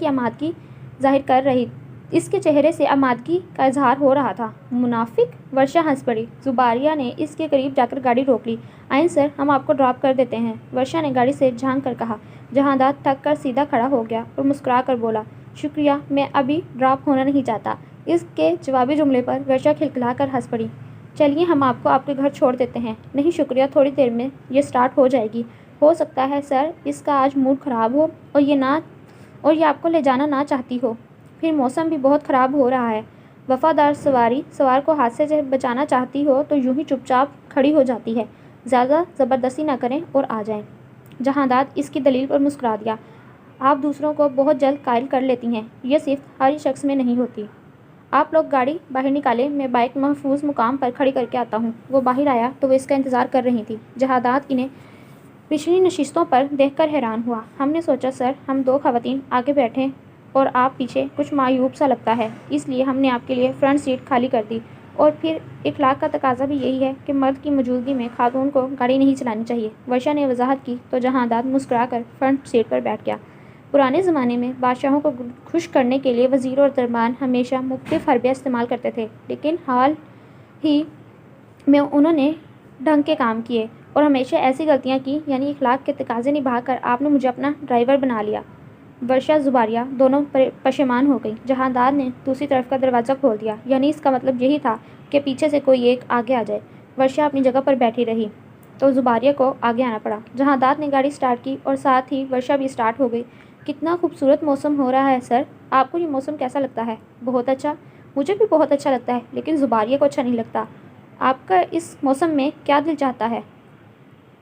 से आमादगी का इजहार हो रहा था। मुनाफिक? वर्षा हंस पड़ी। जुबारिया ने इसके करीब जाकर गाड़ी रोक ली। आइन सर, हम आपको ड्रॉप कर देते हैं, वर्षा ने गाड़ी से झांक कर कहा। जहांदाद थक कर सीधा खड़ा हो गया और मुस्कुरा कर बोला, शुक्रिया, मैं अभी ड्रॉप होना नहीं चाहता। इसके जवाबी जुमले पर वर्षा खिलखिला कर हंस पड़ी। चलिए हम आपको आपके घर छोड़ देते हैं। नहीं शुक्रिया, थोड़ी देर में ये स्टार्ट हो जाएगी। हो सकता है सर इसका आज मूड ख़राब हो और ये आपको ले जाना ना चाहती हो। फिर मौसम भी बहुत ख़राब हो रहा है। वफ़ादार सवार को हादसे से बचाना चाहती हो तो यूं ही चुपचाप खड़ी हो जाती है। ज़्यादा ज़बरदस्ती ना करें और आ जाएं। जहांदाद इसकी दलील पर मुस्कुरा दिया। आप दूसरों को बहुत जल्द कायल कर लेती हैं, यह सिर्फ हर शख्स में नहीं होती। आप लोग गाड़ी बाहर निकाले, मैं बाइक महफूज मुकाम पर खड़ी करके आता हूँ। वो बाहर आया तो वो इसका इंतज़ार कर रही थी। जहांदाद इन्हें पिछली नशिस्तों पर देखकर हैरान हुआ। हमने सोचा सर हम दो खवातीन आगे बैठें और आप पीछे, कुछ मायूब सा लगता है, इसलिए हमने आपके लिए फ्रंट सीट खाली कर दी। और फिर इखलाक का तकाजा भी यही है कि मर्द की मौजूदगी में खातून को गाड़ी नहीं चलानी चाहिए। वर्षा ने वजाहत की तो जहांदाद मुस्कुरा कर फ्रंट सीट पर बैठ गया। पुराने ज़माने में बादशाहों को खुश करने के लिए वज़ीर और दरबान हमेशा मुख्तलिफ हरबे इस्तेमाल करते थे, लेकिन हाल ही में उन्होंने ढंग के काम किए और हमेशा ऐसी गलतियां की, यानी इखलाक के तकाजे निभाकर आपने मुझे अपना ड्राइवर बना लिया। वर्षा जुबारिया दोनों पशेमान हो गई। जहांदाद ने दूसरी तरफ का दरवाज़ा खोल दिया, यानी इसका मतलब यही था कि पीछे से कोई एक आगे आ जाए। वर्षा अपनी जगह पर बैठी रही तो जुबारिया को आगे आना पड़ा। जहांदाद ने गाड़ी स्टार्ट की और साथ ही वर्षा भी स्टार्ट हो गई। कितना खूबसूरत मौसम हो रहा है सर, आपको ये मौसम कैसा लगता है? बहुत अच्छा, मुझे भी बहुत अच्छा लगता है, लेकिन जुबारिया को अच्छा नहीं लगता। आपका इस मौसम में क्या दिल चाहता है?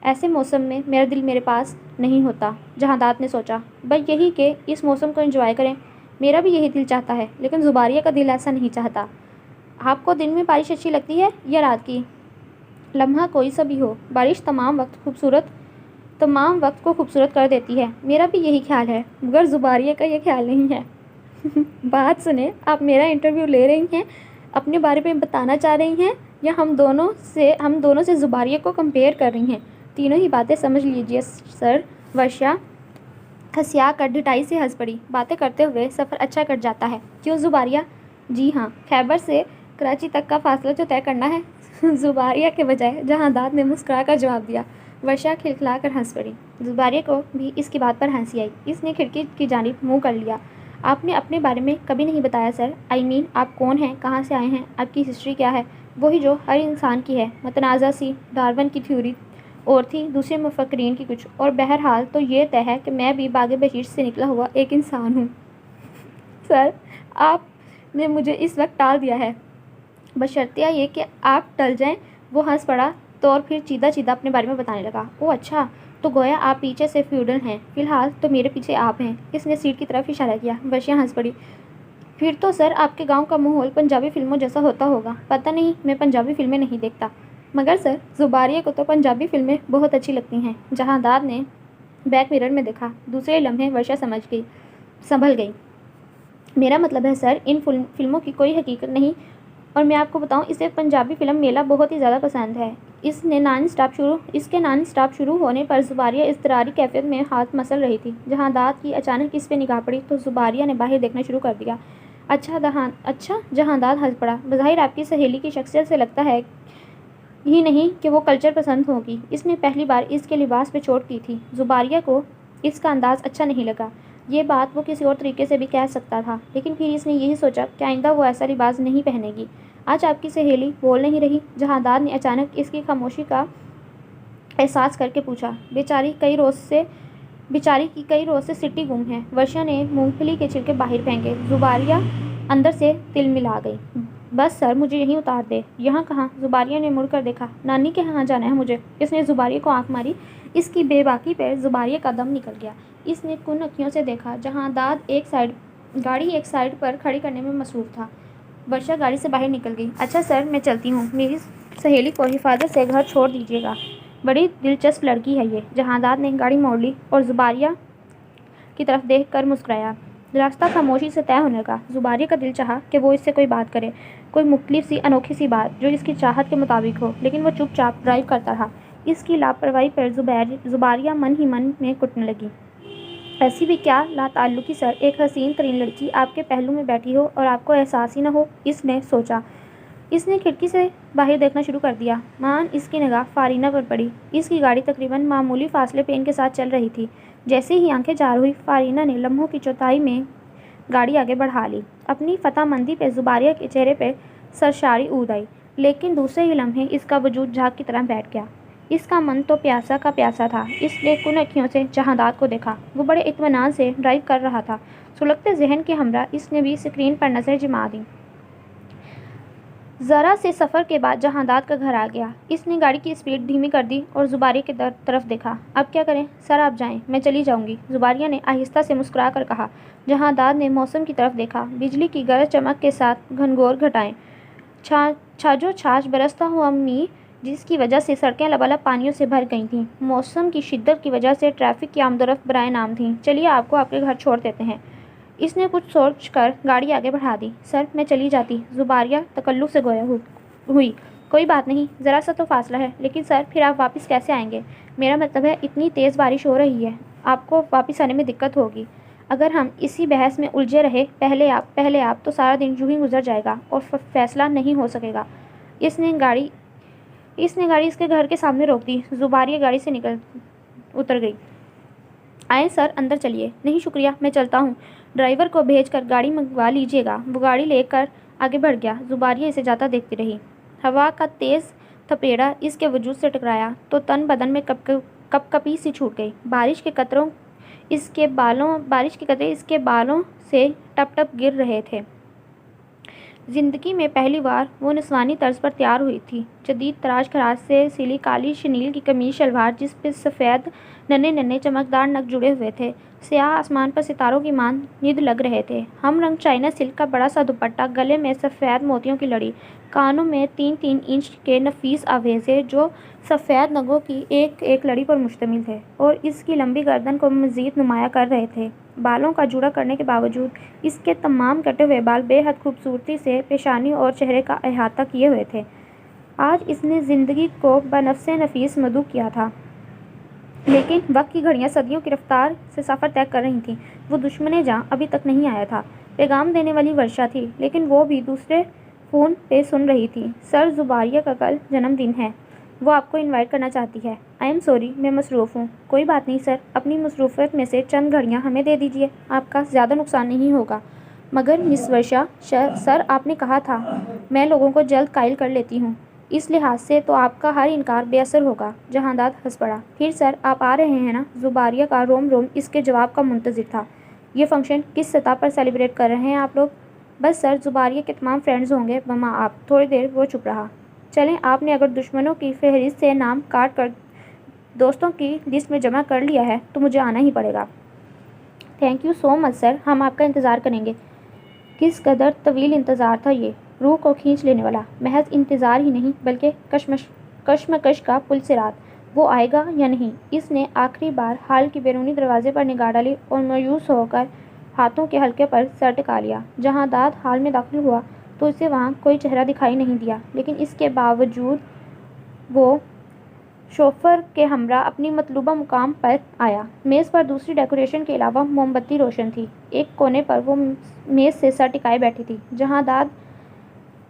ऐसे मौसम में मेरा दिल मेरे पास नहीं होता, जहांदाद ने सोचा। बस यही कि इस मौसम को एंजॉय करें। मेरा भी यही दिल चाहता है, लेकिन जुबारिया का दिल ऐसा नहीं चाहता। आपको दिन में बारिश अच्छी लगती है या रात की? लम्हा कोई सा भी हो, बारिश तमाम वक्त को खूबसूरत कर देती है। मेरा भी यही ख्याल है, मगर जुबारिया का ये ख्याल नहीं है। بات سنیں، آپ میرا انٹرویو لے رہی ہیں، اپنے بارے میں بتانا چاہ رہی ہیں، یا ہم دونوں سے زباریہ کو کمپیئر کر رہی ہیں؟ تینوں ہی باتیں سمجھ لیجئے سر۔ ورشا ہنسیا کر ڈھٹائی سے ہنس پڑی۔ باتیں کرتے ہوئے سفر اچھا کٹ جاتا ہے، کیوں زباریہ؟ جی ہاں، خیبر سے کراچی تک کا فاصلہ جو طے کرنا ہے۔ زباریہ کے بجائے جہانداد نے مسکرا کر جواب دیا۔ ورشا کھلکھلا کر ہنس پڑی۔ زباریہ کو بھی اس کی بات پر ہنسی آئی۔ اس نے کھڑکی کی جانب منہ کر لیا۔ آپ نے اپنے بارے میں کبھی نہیں بتایا سر۔ آپ کون ہیں، کہاں سے آئے ہیں، آپ کی ہسٹری کیا ہے؟ وہی جو ہر انسان کی ہے، متنازع سی۔ ڈارون کی تھیوری اور تھی، دوسرے مفکرین کی کچھ اور۔ بہرحال تو یہ طے ہے کہ میں بھی باغ بہشت سے نکلا ہوا ایک انسان ہوں۔ سر، آپ نے مجھے اس وقت ٹال دیا ہے، بشرطیہ یہ کہ آپ ٹل جائیں۔ وہ ہنس پڑا تو اور پھر چیدہ اپنے بارے میں بتانے لگا۔ او اچھا، تو گویا آپ پیچھے سے فیوڈل ہیں۔ فی الحال تو میرے پیچھے آپ ہیں۔ اس نے سیٹ کی طرف اشارہ کیا۔ ورشا ہنس پڑی۔ پھر تو سر آپ کے گاؤں کا ماحول پنجابی فلموں جیسا ہوتا ہوگا۔ پتہ نہیں، میں پنجابی فلمیں نہیں دیکھتا۔ مگر سر، زباریہ کو تو پنجابی فلمیں بہت اچھی لگتی ہیں۔ جہانداد نے بیک میرر میں دیکھا۔ دوسرے لمحے ورشا سنبھل گئی۔ میرا مطلب ہے سر، ان فلموں کی کوئی حقیقت نہیں، اور میں آپ کو بتاؤں، اسے پنجابی فلم میلہ بہت ہی زیادہ پسند ہے۔ اس کے نان اسٹاپ شروع ہونے پر زباریہ اضطراری کیفیت میں ہاتھ مسل رہی تھی۔ جہانداد کی اچانک اس پہ نگاہ پڑی تو زباریہ نے باہر دیکھنا شروع کر دیا۔ اچھا، جہانداد ہنس پڑا۔ بظاہر آپ کی سہیلی کی شخصیت سے لگتا ہے ہی نہیں کہ وہ کلچر پسند ہوگی۔ اس نے پہلی بار اس کے لباس پہ چوٹ کی تھی۔ زباریہ کو اس کا انداز اچھا نہیں لگا۔ یہ بات وہ کسی اور طریقے سے بھی کہہ سکتا تھا، لیکن پھر اس نے یہی سوچا کہ آئندہ وہ ایسا لباس نہیں پہنے گی۔ آج آپ کی سہیلی بول نہیں رہی؟ جہانداد نے اچانک اس کی خاموشی کا احساس کر کے پوچھا۔ بیچاری کی کئی روز سے سٹی گم ہے۔ ورشا نے مونگ پھلی کے چھلکے باہر پھینکے۔ زباریہ اندر سے تل ملا گئی۔ بس سر، مجھے یہیں اتار دے۔ یہاں کہاں؟ زباریہ نے مڑ کر دیکھا۔ نانی کے یہاں جانا ہے مجھے۔ اس نے زباریہ کو آنکھ ماری۔ اس کی بے باکی پر زباریہ کا دم نکل گیا۔ اس نے کن اکھیوں سے دیکھا۔ جہانداد گاڑی ایک سائڈ پر کھڑی کرنے میں مصروف تھا۔ ورشا گاڑی سے باہر نکل گئی۔ اچھا سر، میں چلتی ہوں، میری سہیلی کو حفاظت سے گھر چھوڑ دیجیے گا۔ بڑی دلچسپ لڑکی ہے یہ۔ جہانداد نے گاڑی موڑ لی اور زباریہ کی طرف دیکھ کر مسکرایا۔ راستہ خاموشی سے طے ہونے لگا۔ زباریہ کا دل چاہا کہ وہ اس سے کوئی بات کرے، کوئی مختلف سی، انوکھی سی بات جو اس کی چاہت کے مطابق ہو، لیکن وہ چپ چاپ ڈرائیو کرتا رہا۔ اس کی لاپرواہی پر زباریہ من ہی من میں کٹنے لگی۔ ایسی بھی کیا لاتعلقی سر، ایک حسین ترین لڑکی آپ کے پہلو میں بیٹھی ہو اور آپ کو احساس ہی نہ ہو۔ اس نے سوچا۔ اس نے کھڑکی سے باہر دیکھنا شروع کر دیا۔ اس کی نگاہ فارینہ پر پڑی۔ اس کی گاڑی تقریباً معمولی فاصلے پہ ان کے ساتھ چل رہی تھی۔ جیسے ہی آنکھیں چار ہوئی، فارینہ نے لمحوں کی چوتھائی میں گاڑی آگے بڑھا لی۔ اپنی فتح مندی پہ زباریہ کے چہرے پہ سرشاری اود آئی، لیکن دوسرے ہی لمحے اس کا وجود جھاگ کی طرح بیٹھ گیا۔ اس کا من تو پیاسا کا پیاسا تھا۔ اس نے کن اکھیوں سے جہانداد کو دیکھا۔ وہ بڑے اطمینان سے ڈرائیو کر رہا تھا۔ سلگتے ذہن کے ہمراہ اس نے بھی اسکرین پر نظر جما دی۔ ذرا سے سفر کے بعد جہانداد کا گھر آ گیا۔ اس نے گاڑی کی اسپیڈ دھیمی کر دی اور زباریہ کی طرف دیکھا۔ اب کیا کریں؟ سر آپ جائیں، میں چلی جاؤں گی، زباریہ نے آہستہ سے مسکرا کر کہا۔ جہانداد نے موسم کی طرف دیکھا۔ بجلی کی گرج چمک کے ساتھ گھنگھور گھٹائیں، چھاجو چھاج برستا ہوا میںہ، جس کی وجہ سے سڑکیں لبالب پانیوں سے بھر گئی تھیں۔ موسم کی شدت کی وجہ سے ٹریفک کی آمد و رفت برائے نام تھی۔ چلیے آپ کو آپ کے گھر چھوڑ دیتے ہیں۔ اس نے کچھ سوچ کر گاڑی آگے بڑھا دی۔ سر، میں چلی جاتی، زباریہ تکلف سے گویا ہوئی۔ کوئی بات نہیں، ذرا سا تو فاصلہ ہے، لیکن سر پھر آپ واپس کیسے آئیں گے؟ میرا مطلب ہے اتنی تیز بارش ہو رہی ہے، آپ کو واپس آنے میں دقت ہوگی۔ اگر ہم اسی بحث میں الجھے رہے، پہلے آپ تو سارا دن یوں ہی گزر جائے گا اور فیصلہ نہیں ہو سکے گا۔ اس نے گاڑی اس کے گھر کے سامنے روک دی۔ زباریہ گاڑی سے اتر گئی۔ آئیں سر، اندر چلیے۔ نہیں شکریہ، میں چلتا ہوں، ڈرائیور کو بھیج کر گاڑی منگوا لیجیے گا۔ وہ گاڑی لے کر آگے بڑھ گیا۔ زباریہ اسے جاتا دیکھتی رہی۔ ہوا کا تیز تھپیڑا اس کے وجود سے ٹکرایا تو تن بدن میں کپ کپی سی چھوٹ گئی۔ بارش کے قطرے اس کے بالوں سے ٹپ ٹپ گر رہے تھے۔ زندگی میں پہلی بار وہ نسوانی طرز پر تیار ہوئی تھی۔ جدید تراش خراش سے سلی کالی شنیل کی قمیص شلوار، جس پہ سفید नन्हे नन्हे चमकदार नग जुड़े हुए थे। स्याह आसमान पर सितारों की मानद लग रहे थे। हम रंग चाइना सिल्क का बड़ा सा दुपट्टा, गले में सफ़ेद मोतियों की लड़ी, कानों में 3-3 इंच के नफीस आवेज़े जो सफ़ेद नगों की एक एक लड़ी पर मुश्तमिल थे और इसकी लंबी गर्दन को मज़ीद नुमाया कर रहे थे। बालों का जूड़ा करने के बावजूद इसके तमाम कटे हुए बाल बेहद खूबसूरती से पेशानी और चेहरे का अहाता किए हुए थे। आज इसने ज़िंदगी को बनफ़्से नफीस मधु किया था, लेकिन वक्त की घड़ियां सदियों की रफ्तार से सफ़र तय कर रही थीं। वो दुश्मन जहाँ अभी तक नहीं आया था। पैगाम देने वाली वर्षा थी, लेकिन वो भी दूसरे फ़ोन पे सुन रही थी। सर, ज़ुबारिया का कल जन्मदिन है। वो आपको इनवाइट करना चाहती है। आई एम सॉरी, मैं मसरूफ़ हूँ। कोई बात नहीं सर, अपनी मसरूफ़ियत में से चंद घड़ियाँ हमें दे दीजिए, आपका ज़्यादा नुकसान नहीं होगा। मगर मिस वर्षा, सर आपने कहा था मैं लोगों को जल्द कायल कर लेती हूँ, इस लिहाज से तो आपका हर इनकार बेअसर होगा। जहांदाद हंस पड़ा। फिर सर आप आ रहे हैं ना? ज़ुबारिया का रोम रोम इसके जवाब का मुंतज़िर था। ये फंक्शन किस सतह पर सेलिब्रेट कर रहे हैं आप लोग? बस सर, ज़ुबारिया के तमाम फ्रेंड्स होंगे बमा आप। थोड़ी देर वो चुप रहा। चलें, आपने अगर दुश्मनों की फहरिस्त से नाम काट कर दोस्तों की लिस्ट में जमा कर लिया है तो मुझे आना ही पड़ेगा। Thank you so much sir, हम आपका इंतज़ार करेंगे। किस कदर तवील इंतज़ार था ये, रूह को खींच लेने वाला। महज इंतज़ार ही नहीं बल्कि कश्मकश का पुलसिरात। वो आएगा या नहीं? इसने आखिरी बार हाल की बैरूनी दरवाजे पर निगाह डाली और मायूस होकर हाथों के हल्के पर सर टिका लिया। जहांदाद हाल में दाखिल हुआ तो उसे वहाँ कोई चेहरा दिखाई नहीं दिया, लेकिन इसके बावजूद वो शोफर के हमरा अपनी मतलूबा मुकाम पर आया। मेज़ पर दूसरी डेकोरेशन के अलावा मोमबत्ती रोशन थी। एक कोने पर वो मेज़ से सर टिकाए बैठी थी। जहांदाद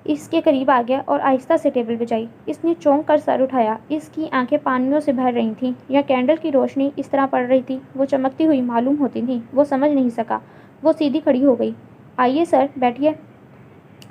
इसके करीब आ गया और आहिस्ता से टेबल बजाई। इसने चौंक कर सर उठाया। इसकी आंखें पानियों से भर रही थीं या कैंडल की रोशनी इस तरह पड़ रही थी, वो चमकती हुई मालूम होती थी। वो समझ नहीं सका। वो सीधी खड़ी हो गई। आइए सर, बैठिए।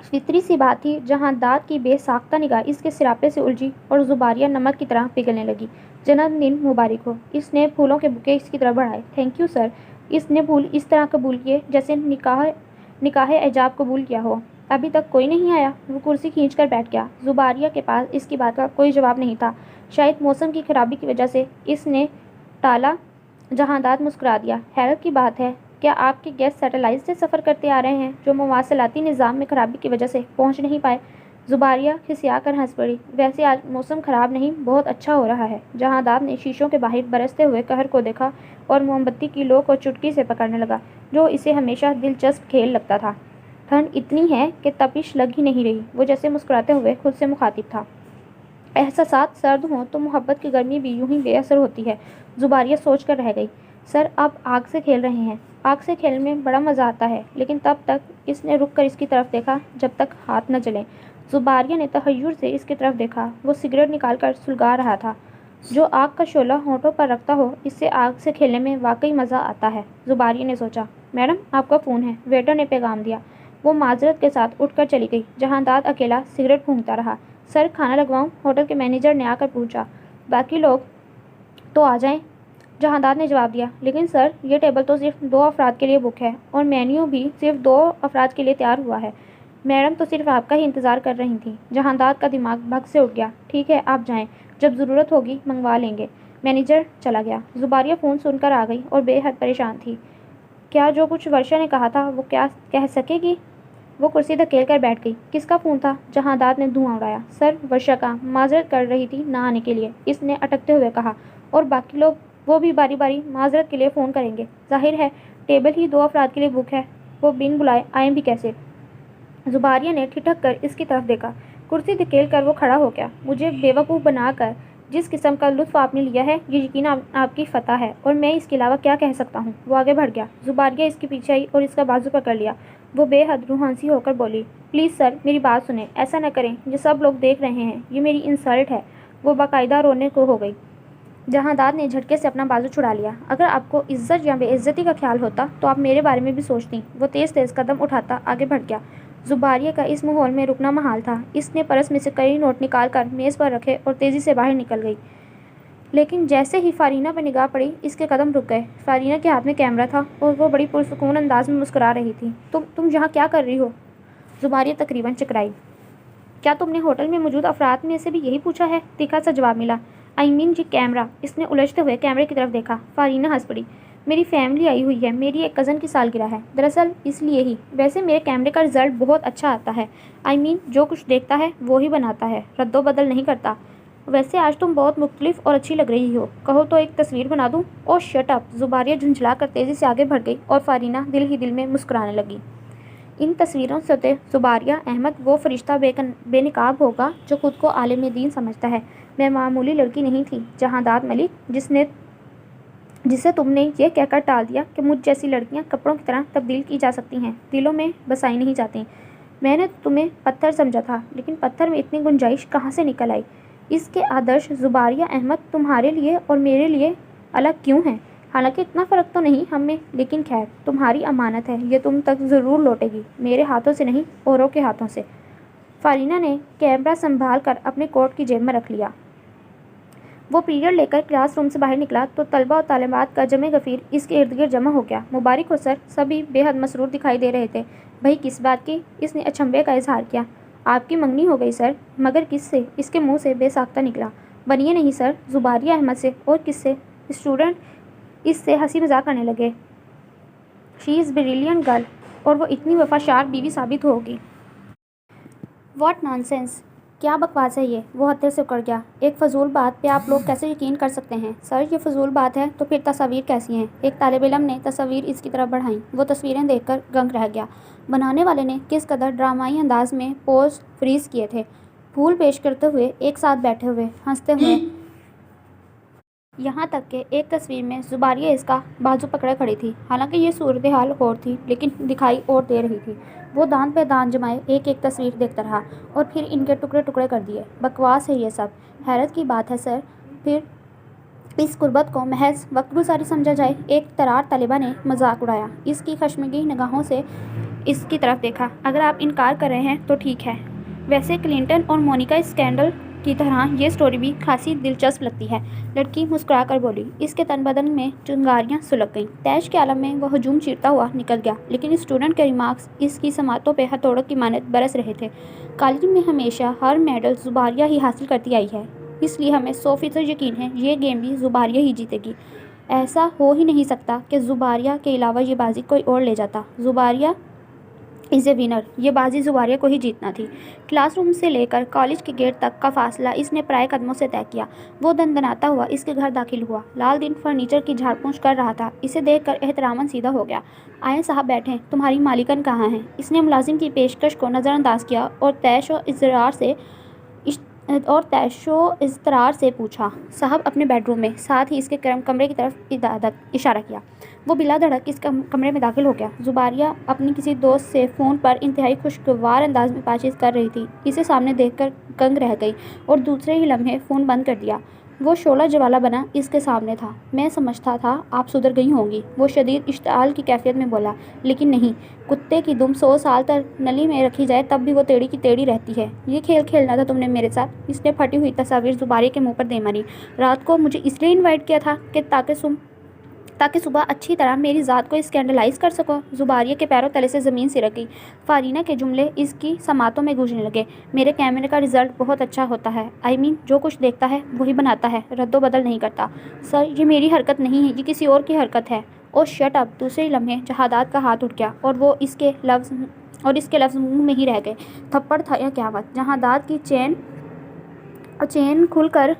फितरी सी बात थी। जहांदाद की बेसाख्ता निगाह इसके सिरापे से उलझी और ज़ुबारिया नमक की तरह पिघलने लगी। जन्मदिन मुबारक हो। इसने फूलों के बुके इसकी तरफ बढ़ाए। Thank you sir. इसने फूल इस तरह कबूल किए जैसे निकाह एजाब कबूल किया हो। अभी तक कोई नहीं आया? वो कुर्सी खींच कर बैठ गया। ज़ुबारिया के पास इसकी बात का कोई जवाब नहीं था। शायद मौसम की खराबी की वजह से इसने टाला। जहांदाद मुस्कुरा दिया। हैरत की बात है, क्या आपके गेस्ट सैटेलाइट से सफ़र करते आ रहे हैं जो मवासलाती निज़ाम में खराबी की वजह से पहुंच नहीं पाए? ज़ुबारिया खिसिया कर हंस पड़ी। वैसे आज मौसम ख़राब नहीं, बहुत अच्छा हो रहा है। जहांदाद ने शीशों के बाहर बरसते हुए कहर को देखा और मोमबत्ती की लो को चुटकी से पकड़ने लगा, जो इसे हमेशा दिलचस्प खेल लगता था। ठंड इतनी है कि तपिश लग ही नहीं रही। वो जैसे मुस्कुराते हुए खुद से मुखातिब था। एहसासात सर्द हों तो मोहब्बत की गर्मी भी यूं ही बेअसर होती है। ज़ुबारिया सोच कर रह गई। सर, आप आग से खेल रहे हैं। आग से खेलने में बड़ा मज़ा आता है, लेकिन तब तक इसने रुक कर इसकी तरफ देखा जब तक हाथ न जलें। ज़ुबारिया ने तहय्युर से इसकी तरफ देखा। वो सिगरेट निकाल कर सुलगा रहा था। जो आग का शोला होठों पर रखता हो, इससे आग से खेलने में वाकई मज़ा आता है, ज़ुबारिया ने सोचा। मैडम, आपका फ़ोन है, वेटर ने पैगाम दिया। वो माजरत के साथ उठकर चली गई। जहांदाद अकेला सिगरेट फूंकता रहा। सर, खाना लगवाऊं? होटल के मैनेजर ने आकर पूछा। बाकी लोग तो आ जाएं, जहांदाद ने जवाब दिया। लेकिन सर, ये टेबल तो सिर्फ 2 अफराद के लिए बुक है और मेन्यू भी सिर्फ 2 अफराद के लिए तैयार हुआ है। मैडम तो सिर्फ आपका ही इंतज़ार कर रही थी। जहांदाद का दिमाग भग से उठ गया। ठीक है, आप जाएं, जब ज़रूरत होगी मंगवा लेंगे। मैनेजर चला गया। ज़ुबारिया फ़ोन सुनकर आ गई और बेहद परेशान थी। क्या जो कुछ वर्षा ने कहा था वो क्या कह सकेगी? वो कुर्सी धकेल कर बैठ गई। किसका फ़ोन था? जहांदाद ने धुआं उड़ाया। सर, वर्षा का, माजरत कर रही थी ना आने के लिए, इसने अटकते हुए कहा। और बाकी लोग? वो भी बारी बारी माजरत के लिए फ़ोन करेंगे। जाहिर है टेबल ही 2 अफराद के लिए बुक है, वो बिन बुलाए आए भी कैसे? ज़ुबारिया ने ठिठक कर इसकी तरफ देखा। कुर्सी धकेल कर वो खड़ा हो गया। मुझे बेवकूफ़ बनाकर जिस किस्म का लुत्फ़ आपने लिया है, ये यकीन आपकी फ़तह है और मैं इसके अलावा क्या कह सकता हूँ? वो आगे बढ़ गया। ज़ुबारिया इसके पीछे आई और इसका बाजू पकड़ लिया। वो बेहद रूहानी होकर बोली, प्लीज़ सर, मेरी बात सुने, ऐसा न करें, ये सब लोग देख रहे हैं, ये मेरी इंसल्ट है। वो बाकायदा रोने को हो गई। जहांदाद ने झटके से अपना बाजू छुड़ा लिया। अगर आपको इज्जत या बेइज्जती का ख्याल होता तो आप मेरे बारे में भी सोचती। वो तेज़ तेज़ कदम उठाता आगे बढ़ गया। ज़ुबारिया का इस माहौल में रुकना महाल था। इसने पर्स में से कई नोट निकाल कर मेज़ पर रखे और तेज़ी से बाहर निकल गई। लेकिन जैसे ही फारीना पर निगाह पड़ी, इसके कदम रुक गए। फारीना के हाथ में कैमरा था और वो बड़ी पुरसुकून अंदाज में मुस्कुरा रही थी। तुम यहाँ क्या कर रही हो? ज़ुबारिया तकरीबन चकराई। क्या तुमने होटल में मौजूद अफराद में से भी यही पूछा है? तीखा सा जवाब मिला। ये कैमरा। इसने उलझते हुए कैमरे की तरफ देखा। फारीना हंस पड़ी। मेरी फैमिली आई हुई है, मेरी एक कज़न की सालगिरह है, दरअसल इसलिए ही। वैसे मेरे कैमरे का रिजल्ट बहुत अच्छा आता है। जो कुछ देखता है वो ही बनाता है, रद्दो बदल नहीं करता। वैसे आज तुम बहुत मुख्तलिफ और अच्छी लग रही हो, कहो तो एक तस्वीर बना दूँ? ओह शट अप! जुबारिया झुंझला कर तेज़ी से आगे बढ़ गई और फारीना दिल ही दिल में मुस्कुराने लगी। इन तस्वीरों से तो जुबारिया अहमद वो फरिश्ता बेनकाब होगा जो खुद को आलिम दीन समझता है। मैं मामूली लड़की नहीं थी जहांदाद मलिक, जिसे तुमने ये कहकर टाल दिया कि मुझ जैसी लड़कियां कपड़ों की तरह तब्दील की जा सकती हैं, दिलों में बसाई नहीं जाती। मैंने तुम्हें पत्थर समझा था, लेकिन पत्थर में इतनी गुंजाइश कहाँ से निकल आई? इसके आदर्श जुबारिया अहमद तुम्हारे लिए और मेरे लिए अलग क्यों हैं? हालांकि इतना फ़र्क तो नहीं हम में, लेकिन खैर, तुम्हारी अमानत है, ये तुम तक ज़रूर लौटेगी, मेरे हाथों से नहीं, औरों के हाथों से। फारीना ने कैमरा संभाल कर अपने कोट की जेब में रख लिया। वो पीरियड लेकर क्लासरूम से बाहर निकला तो तलबा और तालिबात का जमे गफीर इसके इर्द गिर्द जमा हो गया। मुबारक हो सर। सभी बेहद मसरूर दिखाई दे रहे थे। भाई किस बात की? इसने अचंभे का इजहार किया। आपकी मंगनी हो गई सर। मगर किससे? इसके मुंह से बेसाख्ता निकला। बनिए नहीं सर, जुबारिया अहमद से। और किससे? स्टूडेंट इससे हंसी मजाक करने लगे। शी इज़ ब्रिलियंट गर्ल, और वो इतनी वफादार बीवी साबित होगी। What nonsense! क्या बकवास है ये? वो हत्थे से उकड़ गया। एक फजूल बात पे आप लोग कैसे यकीन कर सकते हैं? सर ये फजूल बात है तो फिर तस्वीर कैसी हैं? एक तालिब इल्म ने तस्वीर इसकी तरफ बढ़ाई। वो तस्वीरें देखकर दंग रह गया। बनाने वाले ने किस कदर ड्रामाई अंदाज में पोज फ्रीज किए थे। फूल पेश करते हुए, एक साथ बैठे हुए, हंसते हुए। यहाँ तक कि एक तस्वीर में जुबारिया इसका बाजू पकड़े खड़ी थी। हालांकि ये सूरत हाल और थी, लेकिन दिखाई और दे रही थी। वो दांत पे दांत जमाए एक एक तस्वीर देखता रहा और फिर इनके टुकड़े टुकड़े कर दिए। बकवास है ये सब। हैरत की बात है सर, फिर इस कुर्बत को महज वक्त गुजारी समझा जाए। एक तरार तलिबा ने मजाक उड़ाया। इसकी खशमगी निगाहों से इसकी तरफ देखा। अगर आप इनकार कर रहे हैं तो ठीक है। वैसे क्लिंटन और मोनिका स्कैंडल की तरह ये स्टोरी भी खासी दिलचस्प लगती है। लड़की मुस्कुरा कर बोली। इसके तन बदन में चिंगारियां सुलग गईं। तैश के आलम में वह हजूम चीरता हुआ निकल गया, लेकिन स्टूडेंट के रिमार्क्स इसकी समातों पे हथौड़ों की मानत बरस रहे थे। कॉलेज में हमेशा हर मेडल जुबारिया ही हासिल करती आई है, इसलिए हमें 100% यकीन है ये गेम भी जुबारिया ही जीतेगी। ऐसा हो ही नहीं सकता कि जुबारिया के अलावा ये बाजी कोई और ले जाता। Zubaria is a winner. ये बाजी जुबारिया को ही जीतना थी। क्लासरूम से लेकर कॉलेज के गेट तक का फासला इसने प्राय कदमों से तय किया। वो दनदनाता हुआ इसके घर दाखिल हुआ। लाल दिन फर्नीचर की झाड़ पोंछ कर रहा था। इसे देखकर एहतरामन सीधा हो गया। आए साहब बैठें, तुम्हारी मालिकन कहाँ हैं? इसने मुलाजिम की पेशकश को नज़रअंदाज किया और तैशो इज़रार से पूछा। साहब अपने बेडरूम में। साथ ही इसके कमरे की तरफ इशारा किया। वो बिला धड़क इस कमरे में दाखिल हो गया। जुबारिया अपनी किसी दोस्त से फ़ोन पर इंतहाई खुशगवार अंदाज में बातचीत कर रही थी। इसे सामने देखकर दंग रह गई और दूसरे ही लम्हे फ़ोन बंद कर दिया। वो शोला जवाला बना इसके सामने था। मैं समझता था आप सुधर गई होंगी, वो शदीद इश्ताल की कैफियत में बोला। लेकिन नहीं, कुत्ते की दुम 100 साल तक नली में रखी जाए तब भी वो टेढ़ी की टेढ़ी रहती है। ये खेल खेलना था तुमने मेरे साथ। इसने फटी हुई तस्वीर जुबारे के मुंह पर दे मारी। रात को मुझे इसलिए इन्वाइट किया था कि ताकि सुबह अच्छी तरह मेरी ज़ात को स्कैंडलाइज कर सको। जुबारिया के पैरों तले से ज़मीन सिरक गई। फारीना के जुमले इसकी समातों में गूंजने लगे। मेरे कैमरे का रिज़ल्ट बहुत अच्छा होता है। जो कुछ देखता है वही बनाता है, रद्दो बदल नहीं करता। सर ये मेरी हरकत नहीं है, ये किसी और की हरकत है। ओ शट अप! दूसरे लम्हे जहादात का हाथ उठ गया और इसके लफ्ज़ मुंह में ही रह गए। थप्पड़ था या क़यामत! जहादात की चेन खुलकर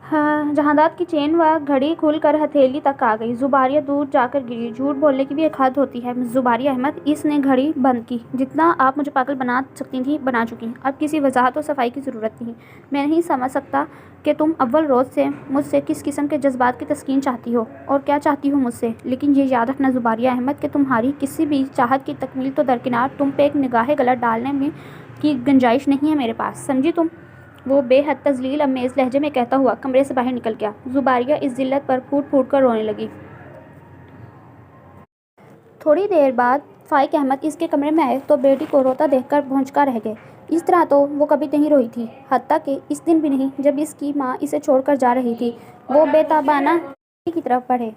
जहादात की चेन व घड़ी खुलकर हथेली तक आ गई। जुबारिया दूर जाकर गिरी। झूठ बोलने की भी एक हद होती है जुबारिया अहमद। इसने घड़ी बंद की। जितना आप मुझे पागल बना सकती थी बना चुकी। अब किसी वजाहत और सफाई की ज़रूरत नहीं। मैं नहीं समझ सकता कि तुम अव्वल रोज़ से मुझसे किस किस्म के जज्बात की तस्कीन चाहती हो और क्या चाहती हो मुझसे। लेकिन ये याद रखना जुबारिया अहमद कि तुम्हारी किसी भी चाहत की तकमील तो दरकिनार, तुम पे एक निगाह गलत डालने में की गुंजाइश नहीं है मेरे पास, समझी तुम? वो बेहद तजलील अमेज़ लहजे में कहता हुआ कमरे से बाहर निकल गया। जुबारिया इस जिल्लत पर फूट फूट कर रोने लगी। थोड़ी देर बाद फ़ाइक अहमद इसके कमरे में आए तो बेटी को रोता देखकर भौंचका रह गए। इस तरह तो वो कभी नहीं रोई थी, हत्ता कि इस दिन भी नहीं जब इसकी माँ इसे छोड़कर जा रही थी। वो बेताबाना की तरफ बढ़े।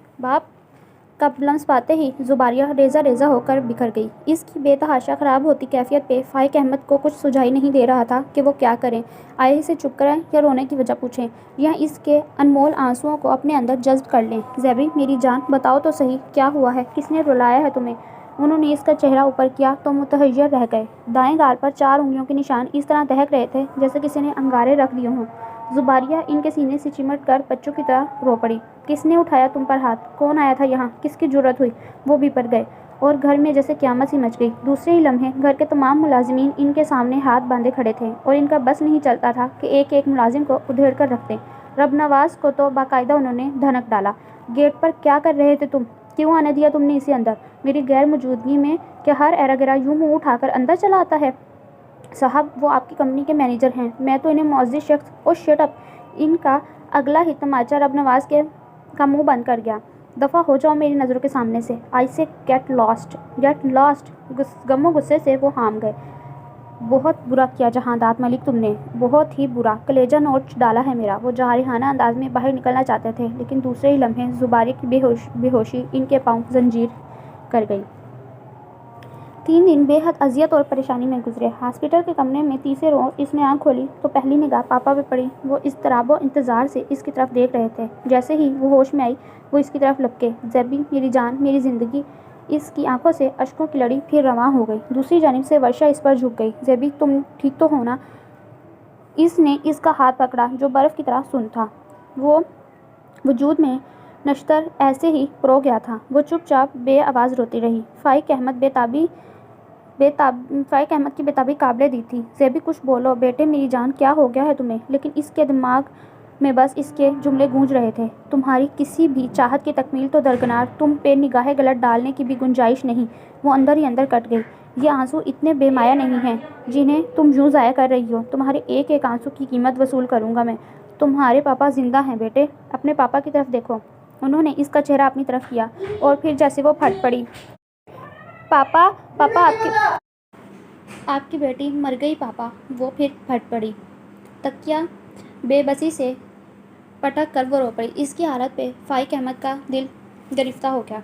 कप लम्स पाते ही जुबारिया रेजा रेजा होकर बिखर गई। इसकी बेतहाशा ख़राब होती कैफियत पे फाइक अहमद को कुछ सुझाई नहीं दे रहा था कि वो क्या करें। आए से चुप करें या रोने की वजह पूछें या इसके अनमोल आंसुओं को अपने अंदर जज्ब कर लें। ज़ेबी मेरी जान, बताओ तो सही, क्या हुआ है? किसने रुलाया है तुम्हें? उन्होंने इसका चेहरा ऊपर किया तो मुतहय्यर रह गए। दाएं गाल पर 4 उंगलियों के निशान इस तरह दहक रहे थे जैसे किसी ने अंगारे रख दिए हों। जुबारिया इनके सीने से चिमट कर बच्चों की तरह रो पड़ी। किसने उठाया तुम पर हाथ? कौन आया था यहाँ? किसकी जुर्रत हुई? वो भी पर गए और घर में जैसे क़यामत सी मच गई। दूसरे ही लम्हे घर के तमाम मुलाजिमीन इनके सामने हाथ बांधे खड़े थे और इनका बस नहीं चलता था कि एक एक मुलाजिम को उधेड़ कर रखते। रब नवाज को तो बाकायदा उन्होंने धनक डाला। गेट पर क्या कर रहे थे तुम? क्यों आने दिया तुमने इसे अंदर मेरी गैर मौजूदगी में? क्या हर एरा गिरा यूँ मुँह उठाकर अंदर चला आता है? साहब, वो आपकी कंपनी के मैनेजर हैं। मैं तो इन्हें मुअज़्ज़िज़ शख्स। ओ शट अप! इनका अगला ही तमाचा रब नवाज का मुंह बंद कर गया। दफ़ा हो जाओ मेरी नज़रों के सामने से। आई से गेट लॉस्ट, गेट लॉस्ट। गमो गुस्से से वो हाम गए। बहुत बुरा किया जहांदाद मलिक तुमने, बहुत ही बुरा। कलेजा नोच डाला है मेरा। वो जारहाना अंदाज में बाहर निकलना चाहते थे लेकिन दूसरे ही लम्हे जुबारी की बेहोशी इनके पाँव जंजीर कर गई। 3 दिन बेहद अजियत और परेशानी में गुजरे। हॉस्पिटल के कमरे में तीसरे रोज़ इसने आंख खोली तो पहली निगाह पापा पे पड़ी। वो इज़्तिराब इंतज़ार से इसकी तरफ देख रहे थे। जैसे ही वो होश में आई वो इसकी तरफ लपके। ज़ेबी मेरी जान, मेरी ज़िंदगी। इसकी आंखों से अश्कों की लड़ी फिर रवां हो गई। दूसरी जानिब से वर्षा इस पर झुक गई। ज़ेबी तुम ठीक तो हो ना? इसने इसका हाथ पकड़ा जो बर्फ़ की तरह सुन्न था। वो वजूद में नश्तर ऐसे ही परो गया था। वो चुपचाप बेआवाज़ रोती रही। फाइक अहमद की बेताबी काबिले दी थी। ज़ेबी कुछ बोलो बेटे, मेरी जान, क्या हो गया है तुम्हें? लेकिन इसके दिमाग में बस इसके जुमले गूंज रहे थे। तुम्हारी किसी भी चाहत की तकमील तो दरकिनार, तुम पे निगाहें गलत डालने की भी गुंजाइश नहीं। वो अंदर ही अंदर कट गई। ये आंसू इतने बेमाया नहीं हैं जिन्हें तुम यूँ ज़ाया कर रही हो। तुम्हारे एक एक आंसू की कीमत वसूल करूँगा मैं। तुम्हारे पापा जिंदा हैं बेटे, अपने पापा की तरफ देखो। उन्होंने इसका चेहरा अपनी तरफ किया और फिर जैसे वो फट पड़ी। पापा, पापा, आपकी बेटी मर गई पापा। वो फिर फट पड़ी। तकिया बेबसी से पटक कर वो रो पड़ी। इसकी हालत पे फाइक अहमद का दिल गिरफ्तार हो गया।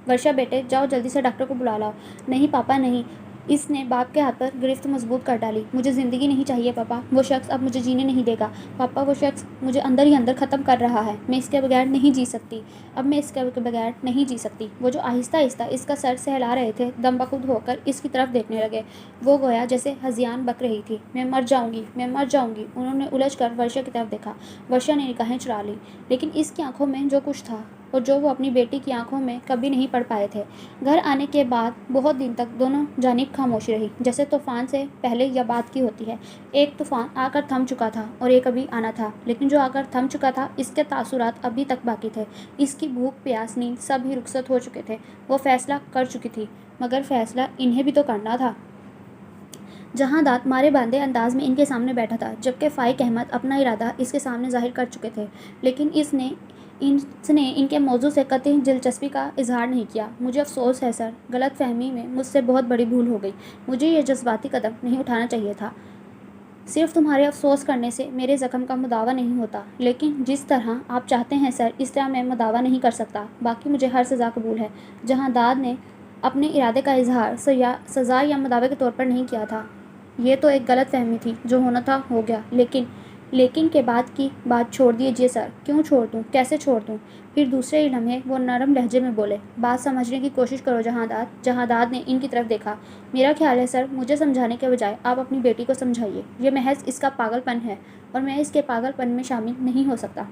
वर्षा बेटे, जाओ जल्दी से डॉक्टर को बुला लाओ। नहीं पापा नहीं। इसने बाप के हाथ पर गिरफ्त मजबूत कर डाली। मुझे ज़िंदगी नहीं चाहिए पापा। वो शख्स अब मुझे जीने नहीं देगा पापा। वो शख्स मुझे अंदर ही अंदर ख़त्म कर रहा है। मैं इसके बगैर नहीं जी सकती। अब मैं इसके बगैर नहीं जी सकती। वो जो आहिस्ता आहिस्ता इसका सर सहला रहे थे दम बखुद होकर इसकी तरफ देखने लगे। वो गोया जैसे हज़ियान बक रही थी। मैं मर जाऊँगी, मैं मर जाऊँगी। उन्होंने उलझ कर वर्षा की तरफ देखा। वर्षा ने निगाहें चुरा ली लेकिन इसकी आंखों में जो कुछ था और जो वो अपनी बेटी की आंखों में कभी नहीं पढ़ पाए थे। घर आने के बाद बहुत दिन तक दोनों जानिब खामोशी रही, जैसे तूफ़ान से पहले या बाद की होती है। एक तूफ़ान आकर थम चुका था और एक अभी आना था, लेकिन जो आकर थम चुका था इसके तासुरात अभी तक बाकी थे। इसकी भूख, प्यास, नींद सब ही रुखसत हो चुके थे। वो फैसला कर चुकी थी, मगर फैसला इन्हें भी तो करना था। जहांदाद मारे बांधे अंदाज में इनके सामने बैठा था, जबकि फाइक अहमद अपना इरादा इसके सामने जाहिर कर चुके थे, लेकिन इसने इनके मौजू से कतई दिलचस्पी का इजहार नहीं किया। मुझे अफसोस है सर, गलत फहमी में मुझसे बहुत बड़ी भूल हो गई। मुझे ये जज्बाती कदम नहीं उठाना चाहिए था। सिर्फ तुम्हारे अफसोस करने से मेरे ज़ख्म का मुदावा नहीं होता, लेकिन जिस तरह आप चाहते हैं सर, इस तरह मैं मुदावा नहीं कर सकता। बाकी मुझे हर सज़ा कबूल है। जहांदाद ने अपने इरादे का इजहार सज़ा या मुदावे के तौर पर नहीं किया था। ये तो एक गलत फहमी थी, जो होना था हो गया। लेकिन के बाद की बात छोड़ दीजिए सर। क्यों छोड़ दूँ? कैसे छोड़ दूँ? फिर दूसरे ही लम्हे वो नरम लहजे में बोले, बात समझने की कोशिश करो जहांदाद। जहांदाद ने इनकी तरफ देखा। मेरा ख्याल है सर, मुझे समझाने के बजाय आप अपनी बेटी को समझाइए। ये महज इसका पागलपन है और मैं इसके पागलपन में शामिल नहीं हो सकता।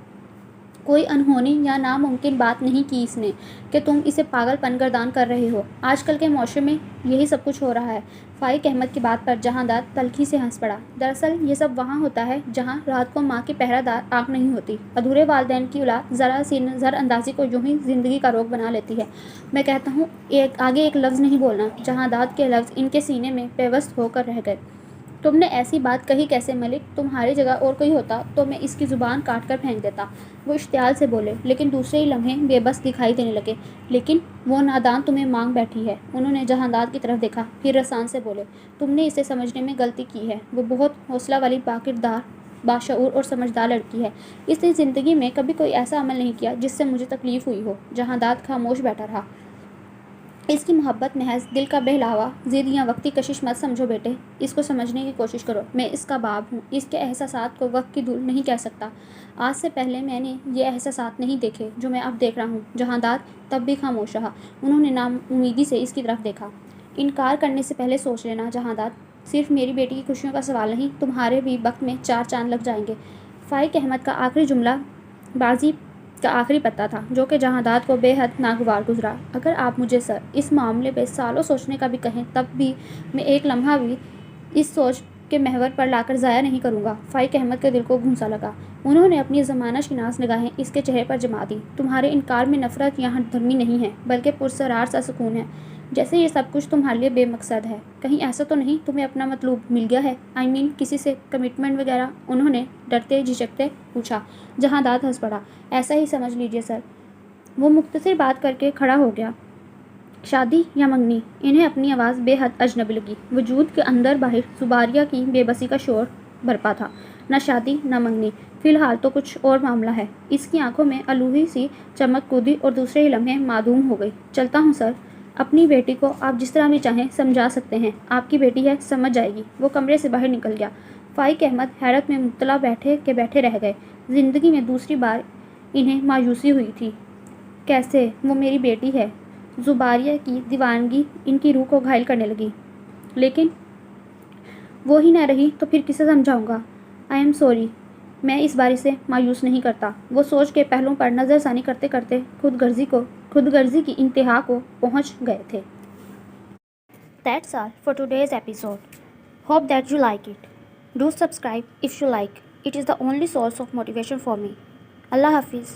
कोई अनहोनी या नामुमकिन बात नहीं की इसने कि तुम इसे पागलपन गर्दान कर रहे हो। आजकल के माशरे में यही सब कुछ हो रहा है। फाइक अहमद की बात पर जहांदाद तल्खी से हंस पड़ा। दरअसल ये सब वहाँ होता है जहाँ रात को माँ की पहरादार आँख नहीं होती। अधूरे वालिदैन की औलाद ज़रा सी नज़रअंदाजी को यूँ ही ज़िंदगी का रोग बना लेती है। मैं कहता हूँ आगे एक लफ्ज़ नहीं बोलना। जहांदाद के लफ्ज़ इनके सीने में पेवस्त होकर रह गए। तुमने ऐसी बात कही कैसे मलिक? तुम्हारी जगह और कोई होता तो मैं इसकी ज़ुबान काट कर फेंक देता। वो इश्तियाल से बोले, लेकिन दूसरे ही लम्हे बेबस दिखाई देने लगे। लेकिन वो नादान तुम्हें मांग बैठी है। उन्होंने जहांदाद की तरफ देखा, फिर रसान से बोले, तुमने इसे समझने में गलती की है। वो बहुत हौसला वाली बाकिरदार باشعور اور سمجھدار لڑکی ہے. اس نے زندگی میں کبھی کوئی ایسا عمل نہیں کیا جس سے مجھے تکلیف ہوئی ہو. جہانداد خاموش بیٹھا رہا. اس کی محبت محض دل کا بہلاوا، ضد یا وقتی کشش مت سمجھو بیٹے. اس کو سمجھنے کی کوشش کرو. میں اس کا باپ ہوں. اس کے احساسات کو وقت کی دھول نہیں کہہ سکتا. آج سے پہلے میں نے یہ احساسات نہیں دیکھے جو میں اب دیکھ رہا ہوں. جہانداد تب بھی خاموش رہا. انہوں نے نا امیدی سے اس کی طرف دیکھا. انکار کرنے سے پہلے سوچ لینا جہانداد. صرف میری بیٹی کی خوشیوں کا سوال نہیں، تمہارے بھی وقت میں 4 چاند لگ جائیں گے. فائق احمد کا آخری جملہ بازی کا آخری پتا تھا جو کہ جہانداد کو بے حد ناگوار گزرا. اگر آپ مجھے سر اس معاملے پہ سالوں سوچنے کا بھی کہیں تب بھی میں ایک لمحہ بھی اس سوچ کے محور پر لا کر ضائع نہیں کروں گا. فائق احمد کے دل کو گھونسا لگا. انہوں نے اپنی زمانہ شناس نگاہیں اس کے چہرے پر جما دی. تمہارے انکار میں نفرت یا ہٹ دھرمی نہیں ہے بلکہ پرسرار سا سکون ہے. جیسے یہ سب کچھ تمہارے لیے بے مقصد ہے. کہیں ایسا تو نہیں تمہیں اپنا مطلوب مل گیا ہے؟ کسی سے کمٹمنٹ وغیرہ؟ انہوں نے ڈرتے جھجکتے پوچھا. جہانداد ہنس پڑا. ایسا ہی سمجھ لیجیے سر. وہ مختصر بات کر کے کھڑا ہو گیا. شادی یا منگنی؟ انہیں اپنی آواز بے حد اجنبی لگی. وجود کے اندر باہر زباریہ کی بے بسی کا شور برپا تھا. نہ شادی نہ منگنی. فی الحال تو کچھ اور معاملہ ہے. اس کی آنکھوں میں الوہی سی چمک کودی اور دوسرے ہی لمحے معدوم ہو گئی. چلتا ہوں سر. اپنی بیٹی کو آپ جس طرح بھی چاہیں سمجھا سکتے ہیں. آپ کی بیٹی ہے، سمجھ جائے گی. وہ کمرے سے باہر نکل گیا. فائق احمد حیرت میں مبتلا بیٹھے رہ گئے. زندگی میں دوسری بار انہیں مایوسی ہوئی تھی. کیسے؟ وہ میری بیٹی ہے. زباریہ کی دیوانگی ان کی روح کو گھائل کرنے لگی. لیکن وہ ہی نہ رہی تو پھر کسے سمجھاؤں گا؟ I am sorry. میں اس باری سے مایوس نہیں کرتا. وہ سوچ کے پہلوؤں پر نظر ثانی کرتے کرتے خود غرضی کی انتہا کو پہنچ گئے تھے. That's all for today's episode. Hope that you like it. Do subscribe if you like. It is the only source of motivation for me. Allah Hafiz.